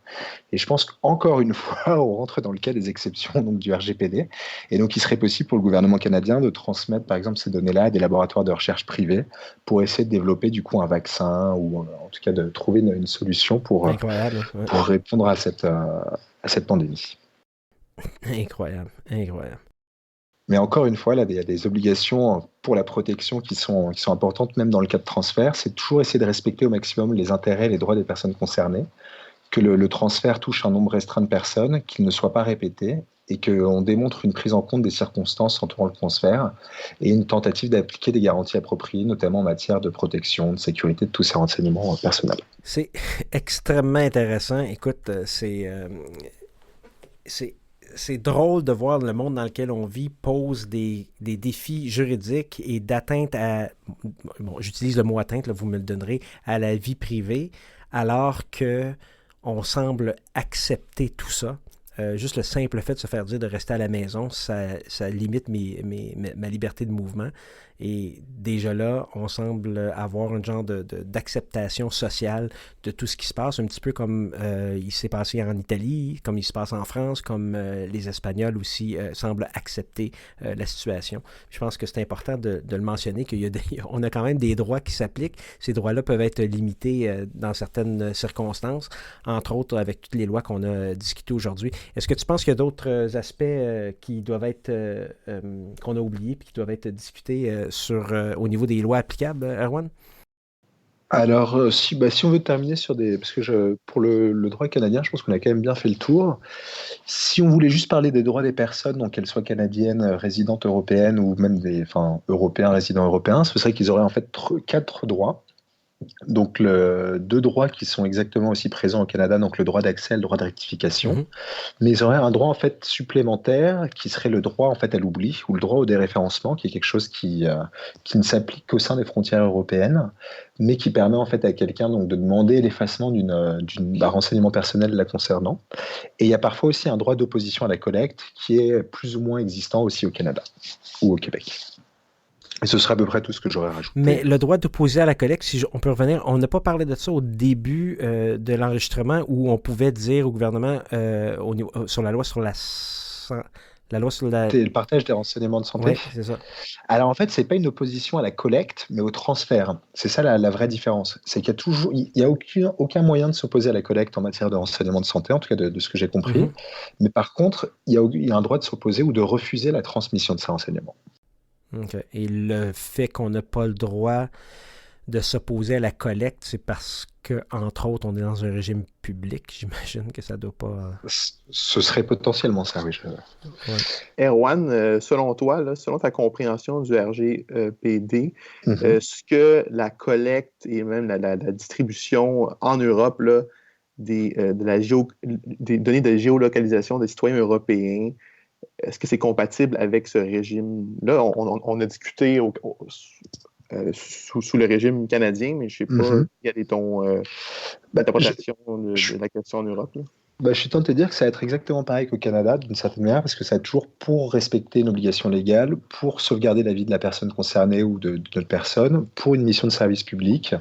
B: Et je pense qu'encore une fois, on rentre dans le cas des exceptions donc, du RGPD. Et donc, il serait possible pour le gouvernement canadien de transmettre, par exemple, ces données-là à des laboratoires de recherche privés pour essayer de développer, du coup, un vaccin ou en tout cas de trouver une solution pour répondre à cette pandémie.
A: Incroyable.
B: Mais encore une fois, là, il y a des obligations pour la protection qui sont importantes, même dans le cas de transfert. C'est toujours essayer de respecter au maximum les intérêts et les droits des personnes concernées, que le transfert touche un nombre restreint de personnes, qu'il ne soit pas répété, et qu'on démontre une prise en compte des circonstances entourant le transfert et une tentative d'appliquer des garanties appropriées, notamment en matière de protection, de sécurité de tous ces renseignements personnels.
A: C'est extrêmement intéressant. Écoute, c'est drôle de voir le monde dans lequel on vit pose des défis juridiques et d'atteinte à, j'utilise le mot atteinte, là, vous me le donnerez, à la vie privée, alors qu'on semble accepter tout ça. Juste le simple fait de se faire dire de rester à la maison, ça limite ma liberté de mouvement. Et déjà là, on semble avoir un genre d'acceptation sociale de tout ce qui se passe, un petit peu comme il s'est passé en Italie, comme il se passe en France, comme les Espagnols aussi semblent accepter la situation. Je pense que c'est important de le mentionner, qu'on a quand même des droits qui s'appliquent. Ces droits-là peuvent être limités dans certaines circonstances, entre autres avec toutes les lois qu'on a discutées aujourd'hui. Est-ce que tu penses qu'il y a d'autres aspects qui doivent être, qu'on a oubliés et qui doivent être discutés au niveau des lois applicables, Erwan?
B: Alors, si on veut terminer sur des... Parce que pour le droit canadien, je pense qu'on a quand même bien fait le tour. Si on voulait juste parler des droits des personnes, donc qu'elles soient canadiennes, résidentes européennes ou même européens, résidents européens, ce serait qu'ils auraient en fait 4 droits. Donc, deux droits qui sont exactement aussi présents au Canada, donc le droit d'accès et le droit de rectification.
A: Mm-hmm.
B: Mais ils auraient un droit en fait supplémentaire qui serait le droit en fait à l'oubli ou le droit au déréférencement, qui est quelque chose qui ne s'applique qu'au sein des frontières européennes, mais qui permet en fait à quelqu'un donc de demander l'effacement d'un renseignement personnel la concernant. Et il y a parfois aussi un droit d'opposition à la collecte qui est plus ou moins existant aussi au Canada ou au Québec. Et ce serait à peu près tout ce que j'aurais rajouté.
A: Mais le droit d'opposer à la collecte, si on peut revenir, on n'a pas parlé de ça au début de l'enregistrement où on pouvait dire au gouvernement sur la loi sur la loi sur
B: le partage des renseignements de santé.
A: Oui, c'est ça.
B: Alors en fait, c'est pas une opposition à la collecte, mais au transfert. C'est ça la vraie différence. C'est qu'il y a aucun moyen de s'opposer à la collecte en matière de renseignements de santé, en tout cas de ce que j'ai compris. Mm-hmm. Mais par contre, il y a un droit de s'opposer ou de refuser la transmission de ces renseignements.
A: Okay. Et le fait qu'on n'a pas le droit de s'opposer à la collecte, c'est parce que, entre autres, on est dans un régime public. J'imagine que ça ne doit pas...
B: Ce serait potentiellement ça, oui.
C: Ouais. Erwan, selon toi, là, selon ta compréhension du RGPD, est-ce que la collecte et même la distribution en Europe là, des données de géolocalisation des citoyens européens, est-ce que c'est compatible avec ce régime-là? On a discuté sous le régime canadien, mais je ne sais pas quelle est ton interprétation de la question en Europe.
B: Je suis tenté de dire que ça va être exactement pareil qu'au Canada, d'une certaine manière, parce que ça va toujours pour respecter une obligation légale, pour sauvegarder la vie de la personne concernée ou de notre personne, pour une mission de service public,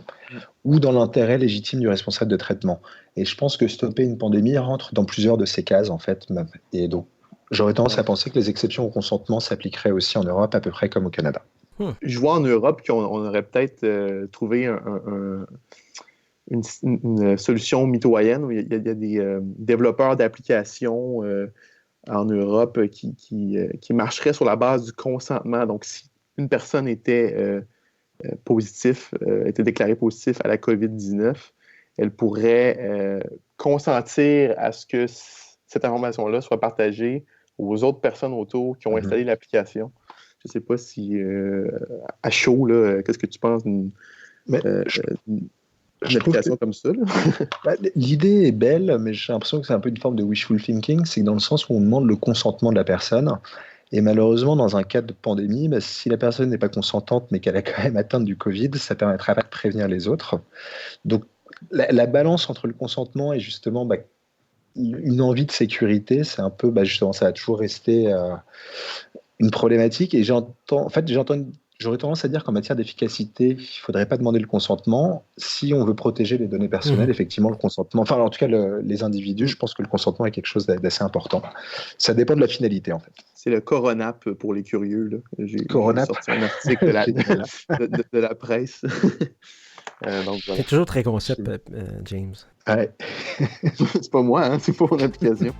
B: ou dans l'intérêt légitime du responsable de traitement. Et je pense que stopper une pandémie rentre dans plusieurs de ces cases, en fait. Et donc, j'aurais tendance à penser que les exceptions au consentement s'appliqueraient aussi en Europe, à peu près comme au Canada.
C: Je vois en Europe qu'on aurait peut-être trouvé une solution mitoyenne où il y a des développeurs d'applications en Europe qui marcheraient sur la base du consentement. Donc, si une personne était déclarée positive à la COVID-19, elle pourrait consentir à ce que cette information-là soit partagée aux autres personnes autour qui ont installé l'application. Je ne sais pas si, à chaud, là, qu'est-ce que tu penses d'une application comme ça?
B: L'idée est belle, mais j'ai l'impression que c'est un peu une forme de wishful thinking. C'est que dans le sens où on demande le consentement de la personne. Et malheureusement, dans un cas de pandémie, si la personne n'est pas consentante, mais qu'elle a quand même atteint du Covid, ça ne permettra pas de prévenir les autres. Donc, la balance entre le consentement et justement une envie de sécurité, c'est un peu, justement, ça va toujours rester une problématique. Et j'aurais tendance à dire qu'en matière d'efficacité, il ne faudrait pas demander le consentement. Si on veut protéger les données personnelles, effectivement, le consentement, enfin, en tout cas, les individus, je pense que le consentement est quelque chose d'assez important. Ça dépend de la finalité, en fait.
C: C'est le Coronap pour les curieux, là. J'ai sorti un article de la presse. Donc, voilà.
A: C'est toujours très concept, James.
B: Ouais.
C: C'est pas moi, hein? C'est pas mon application.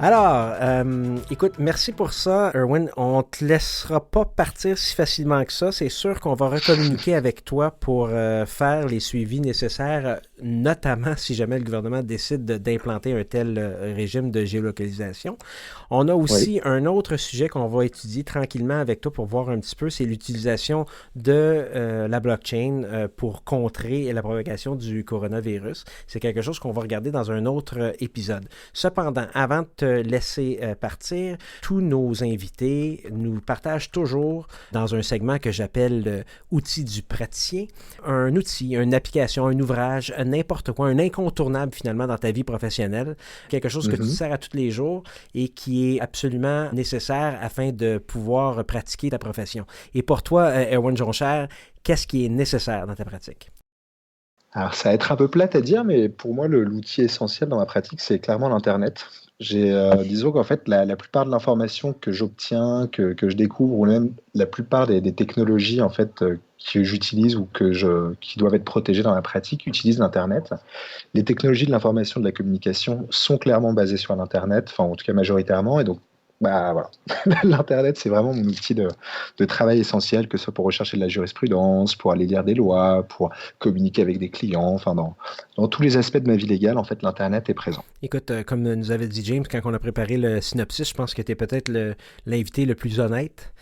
A: Alors, écoute, merci pour ça, Erwan. On te laissera pas partir si facilement que ça. C'est sûr qu'on va recommuniquer avec toi pour faire les suivis nécessaires, notamment si jamais le gouvernement décide d'implanter un tel régime de géolocalisation. On a aussi un autre sujet qu'on va étudier tranquillement avec toi pour voir un petit peu, c'est l'utilisation de la blockchain pour contrer la propagation du coronavirus. C'est quelque chose qu'on va regarder dans un autre épisode. Cependant, avant de te laisser partir, tous nos invités nous partagent toujours dans un segment que j'appelle outil du praticien, un outil, une application, un ouvrage, n'importe quoi, un incontournable finalement dans ta vie professionnelle, quelque chose que tu sers à tous les jours et qui est absolument nécessaire afin de pouvoir pratiquer ta profession. Et pour toi, Erwin Jonchère, qu'est-ce qui est nécessaire dans ta pratique?
B: Alors, ça va être un peu plate à dire, mais pour moi, l'outil essentiel dans ma pratique, c'est clairement l'Internet. Disons qu'en fait, la plupart de l'information que j'obtiens, que je découvre, ou même la plupart des technologies en fait, que j'utilise ou qui doivent être protégées dans la pratique, utilisent l'Internet. Les technologies de l'information et de la communication sont clairement basées sur l'Internet, enfin en tout cas majoritairement, et donc voilà. L'Internet, c'est vraiment mon outil de travail essentiel, que ce soit pour rechercher de la jurisprudence, pour aller lire des lois, pour communiquer avec des clients, enfin dans tous les aspects de ma vie légale, en fait, l'Internet est présent.
A: Écoute, comme nous avait dit James, quand on a préparé le synopsis, je pense que tu es peut-être l'invité le plus honnête.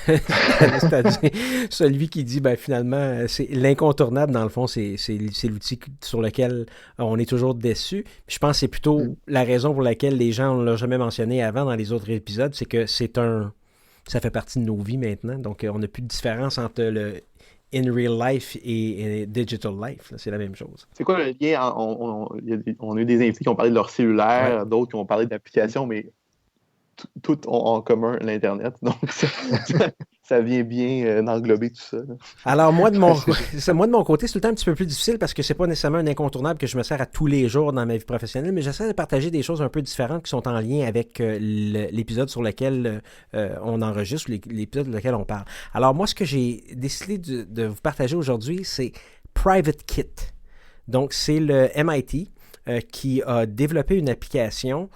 A: C'est-à-dire celui qui dit, finalement, c'est l'incontournable, dans le fond, c'est l'outil sur lequel on est toujours déçu. Je pense que c'est plutôt la raison pour laquelle les gens ne l'ont jamais mentionné avant dans les autres épisodes, c'est que ça fait partie de nos vies maintenant. Donc, on n'a plus de différence entre le in real life et digital life. Là, c'est la même chose.
C: C'est quoi le lien? On a eu des invités qui ont parlé de leur cellulaire, d'autres qui ont parlé d'applications, mais tout ont en commun l'Internet. Donc, ça vient bien englober tout ça. Là.
A: Alors, moi, de mon côté, c'est tout le temps un petit peu plus difficile parce que c'est pas nécessairement un incontournable que je me sers à tous les jours dans ma vie professionnelle, mais j'essaie de partager des choses un peu différentes qui sont en lien avec l'épisode sur lequel on enregistre ou l'épisode sur lequel on parle. Alors, moi, ce que j'ai décidé de vous partager aujourd'hui, c'est PrivateKit. Donc, c'est le MIT qui a développé une application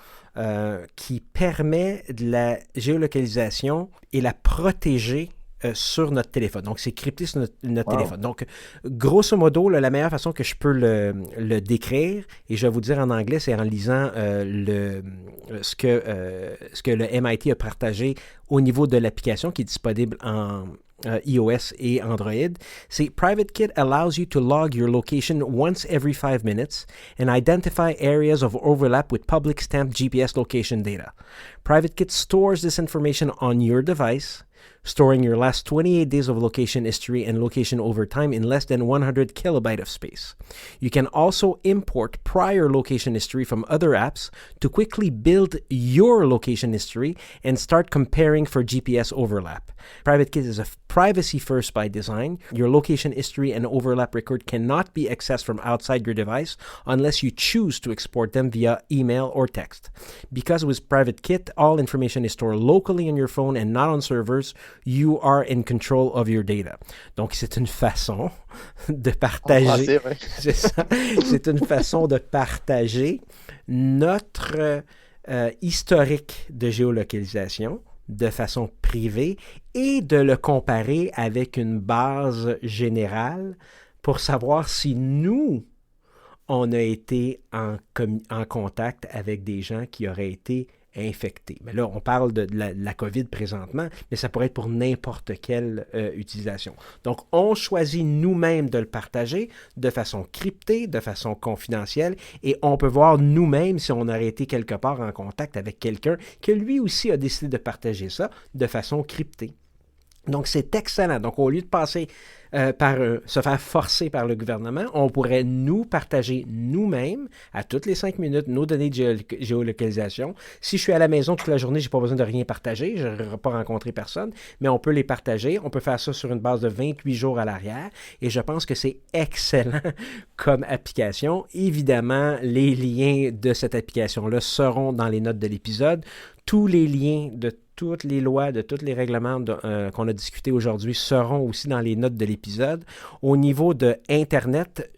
A: qui permet de la géolocalisation et la protéger sur notre téléphone. Donc, c'est crypté sur notre téléphone. Donc, grosso modo, la meilleure façon que je peux le décrire, et je vais vous dire en anglais, c'est en lisant ce que le MIT a partagé au niveau de l'application qui est disponible en iOS et Android. C'est PrivateKit allows you to log your location once every 5 minutes and identify areas of overlap with public stamped GPS location data. PrivateKit stores this information on your device, storing your last 28 days of location history and location over time in less than 100 kilobytes of space. You can also import prior location history from other apps to quickly build your location history and start comparing for GPS overlap. PrivateKit is a privacy first by design. Your location history and overlap record cannot be accessed from outside your device unless you choose to export them via email or text. Because with PrivateKit, all information is stored locally on your phone and not on servers, you are in control of your data. Donc, c'est une façon de partager. C'est ça. C'est une façon de partager notre historique de géolocalisation de façon privée et de le comparer avec une base générale pour savoir si nous, on a été en contact avec des gens qui auraient été infectés. Mais là, on parle de la COVID présentement, mais ça pourrait être pour n'importe quelle utilisation. Donc, on choisit nous-mêmes de le partager de façon cryptée, de façon confidentielle, et on peut voir nous-mêmes si on aurait été quelque part en contact avec quelqu'un que lui aussi a décidé de partager ça de façon cryptée. Donc, c'est excellent. Donc, au lieu de passer par se faire forcer par le gouvernement, on pourrait nous partager nous-mêmes à toutes les 5 minutes nos données de géolocalisation. Si je suis à la maison toute la journée, je n'ai pas besoin de rien partager, je n'aurai pas rencontré personne, mais on peut les partager. On peut faire ça sur une base de 28 jours à l'arrière et je pense que c'est excellent comme application. Évidemment, les liens de cette application-là seront dans les notes de l'épisode. Tous les liens de toutes les lois, de tous les règlements qu'on a discutés aujourd'hui seront aussi dans les notes de l'épisode. Au niveau de Internet,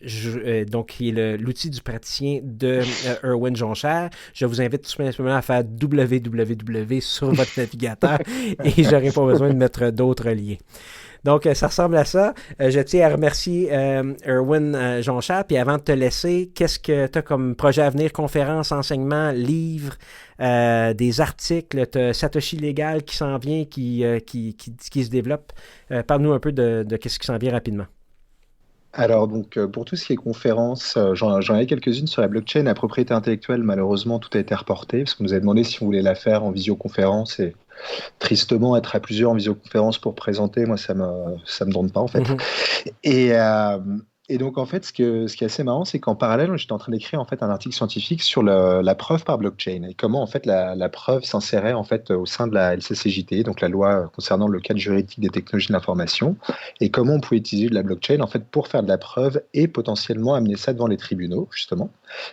A: donc qui est l'outil du praticien de Erwin Jonchère, je vous invite tout simplement à faire www sur votre navigateur et je n'aurai pas besoin de mettre d'autres liens. Donc, ça ressemble à ça. Je tiens à remercier Erwin Jonchère. Puis avant de te laisser, qu'est-ce que tu as comme projet à venir, conférences, enseignements, livres, des articles, Satoshi Légal qui s'en vient, qui se développe. Parle-nous un peu de qu'est-ce qui s'en vient rapidement.
B: Alors, donc, pour tout ce qui est conférences, j'en ai quelques-unes sur la blockchain. La propriété intellectuelle, malheureusement, tout a été reporté parce qu'on nous a demandé si on voulait la faire en visioconférence et tristement, être à plusieurs en visioconférence pour présenter, moi, ça me donne pas, en fait. Et, et donc, en fait, ce qui est assez marrant, c'est qu'en parallèle, j'étais en train d'écrire en fait un article scientifique sur la preuve par blockchain et comment en fait la preuve s'insérait en fait au sein de la LCCJT, donc la loi concernant le cadre juridique des technologies de l'information, et comment on pouvait utiliser de la blockchain en fait pour faire de la preuve et potentiellement amener ça devant les tribunaux, justement.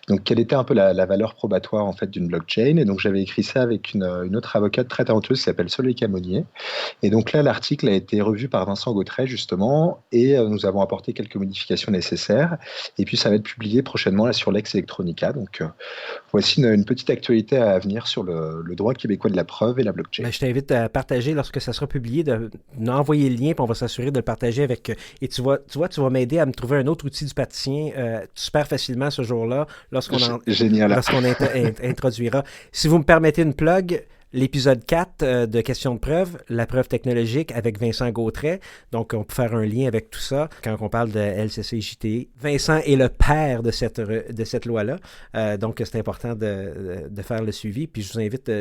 B: Donc, quelle était un peu la valeur probatoire en fait d'une blockchain? Et donc, j'avais écrit ça avec une autre avocate très talentueuse qui s'appelle Soleil Camonier. Et donc là, l'article a été revu par Vincent Gautret, justement, et nous avons apporté quelques modifications nécessaires. Et puis, ça va être publié prochainement là, sur Lex Electronica. Donc, voici une petite actualité à venir sur le droit québécois de la preuve et la blockchain.
A: Je t'invite à partager lorsque ça sera publié, d'envoyer le lien, puis on va s'assurer de le partager avec... Et tu vas m'aider à me trouver un autre outil du praticien super facilement ce jour-là, lorsqu'on introduira. Si vous me permettez une plug... L'épisode 4 de Questions de preuve, la preuve technologique avec Vincent Gautret. Donc, on peut faire un lien avec tout ça quand on parle de LCCJT. Vincent est le père de cette loi-là. Donc, c'est important de faire le suivi. Puis, je vous invite,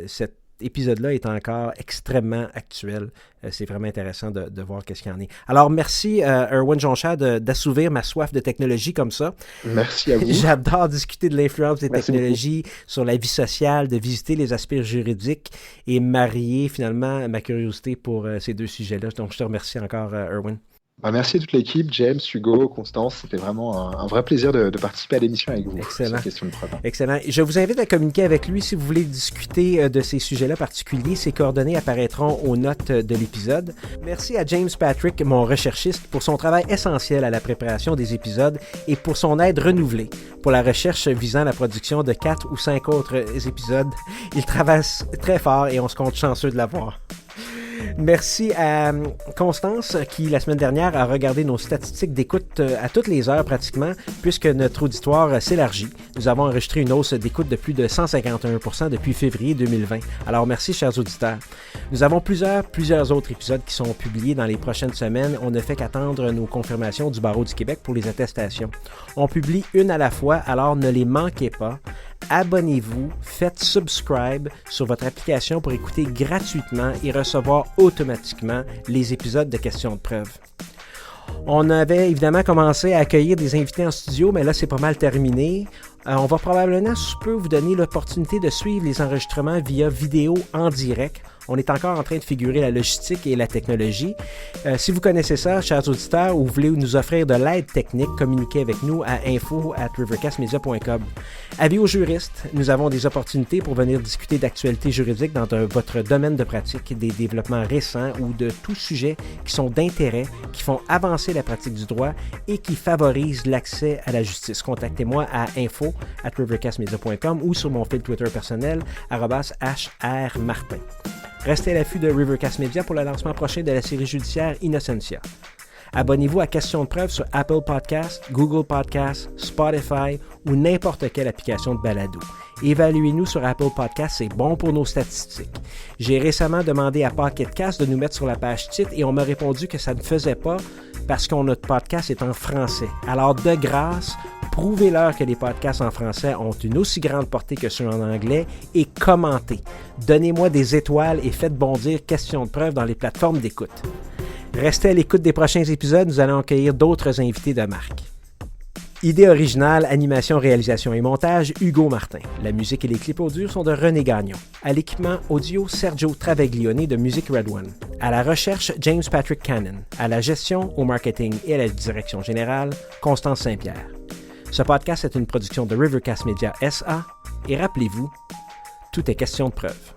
A: cet épisode-là est encore extrêmement actuel. C'est vraiment intéressant de voir qu'est-ce qu'il y en est. Alors, merci Erwin Jonchère d'assouvir ma soif de technologie comme ça.
B: Merci à vous.
A: J'adore discuter de l'influence des technologies sur la vie sociale, de visiter les aspects juridiques et marier finalement ma curiosité pour ces deux sujets-là. Donc, je te remercie encore, Erwin.
B: Merci à toute l'équipe, James, Hugo, Constance. C'était vraiment un vrai plaisir de participer à l'émission avec vous.
A: Excellent.
B: Question de preuve.
A: Excellent. Je vous invite à communiquer avec lui si vous voulez discuter de ces sujets-là particuliers. Ses coordonnées apparaîtront aux notes de l'épisode. Merci à James Patrick, mon recherchiste, pour son travail essentiel à la préparation des épisodes et pour son aide renouvelée pour la recherche visant la production de 4 ou 5 autres épisodes. Il travaille très fort et on se compte chanceux de l'avoir. Merci à Constance qui, la semaine dernière, a regardé nos statistiques d'écoute à toutes les heures pratiquement, puisque notre auditoire s'élargit. Nous avons enregistré une hausse d'écoute de plus de 151% depuis février 2020. Alors merci, chers auditeurs. Nous avons plusieurs autres épisodes qui sont publiés dans les prochaines semaines. On ne fait qu'attendre nos confirmations du Barreau du Québec pour les attestations. On publie une à la fois, alors ne les manquez pas. Abonnez-vous, faites subscribe sur votre application pour écouter gratuitement et recevoir automatiquement les épisodes de Questions de preuve. On avait évidemment commencé à accueillir des invités en studio, mais là, c'est pas mal terminé. On va probablement sous peu vous donner l'opportunité de suivre les enregistrements via vidéo en direct. On est encore en train de figurer la logistique et la technologie. Si vous connaissez ça, chers auditeurs, ou vous voulez nous offrir de l'aide technique, communiquez avec nous à info@rivercastmedia.com. Avis aux juristes, nous avons des opportunités pour venir discuter d'actualités juridiques dans votre domaine de pratique, des développements récents ou de tout sujet qui sont d'intérêt, qui font avancer la pratique du droit et qui favorisent l'accès à la justice. Contactez-moi à info@rivercastmedia.com ou sur mon fil Twitter personnel @HRMartin. Restez à l'affût de Rivercast Media pour le lancement prochain de la série judiciaire Innocentia. Abonnez-vous à Questions de preuve sur Apple Podcasts, Google Podcasts, Spotify ou n'importe quelle application de balado. Évaluez-nous sur Apple Podcasts, c'est bon pour nos statistiques. J'ai récemment demandé à Pocket Cast de nous mettre sur la page titre et on m'a répondu que ça ne faisait pas parce que notre podcast est en français. Alors de grâce, prouvez-leur que les podcasts en français ont une aussi grande portée que ceux en anglais et commentez. Donnez-moi des étoiles et faites bondir Questions de preuve dans les plateformes d'écoute. Restez à l'écoute des prochains épisodes, nous allons accueillir d'autres invités de marque. Idée originale, animation, réalisation et montage, Hugo Martin. La musique et les clips audio sont de René Gagnon. À l'équipement audio, Sergio Travaglione de Music Red One. À la recherche, James Patrick Cannon. À la gestion, au marketing et à la direction générale, Constance Saint-Pierre. Ce podcast est une production de Rivercast Media SA et rappelez-vous, tout est question de preuve.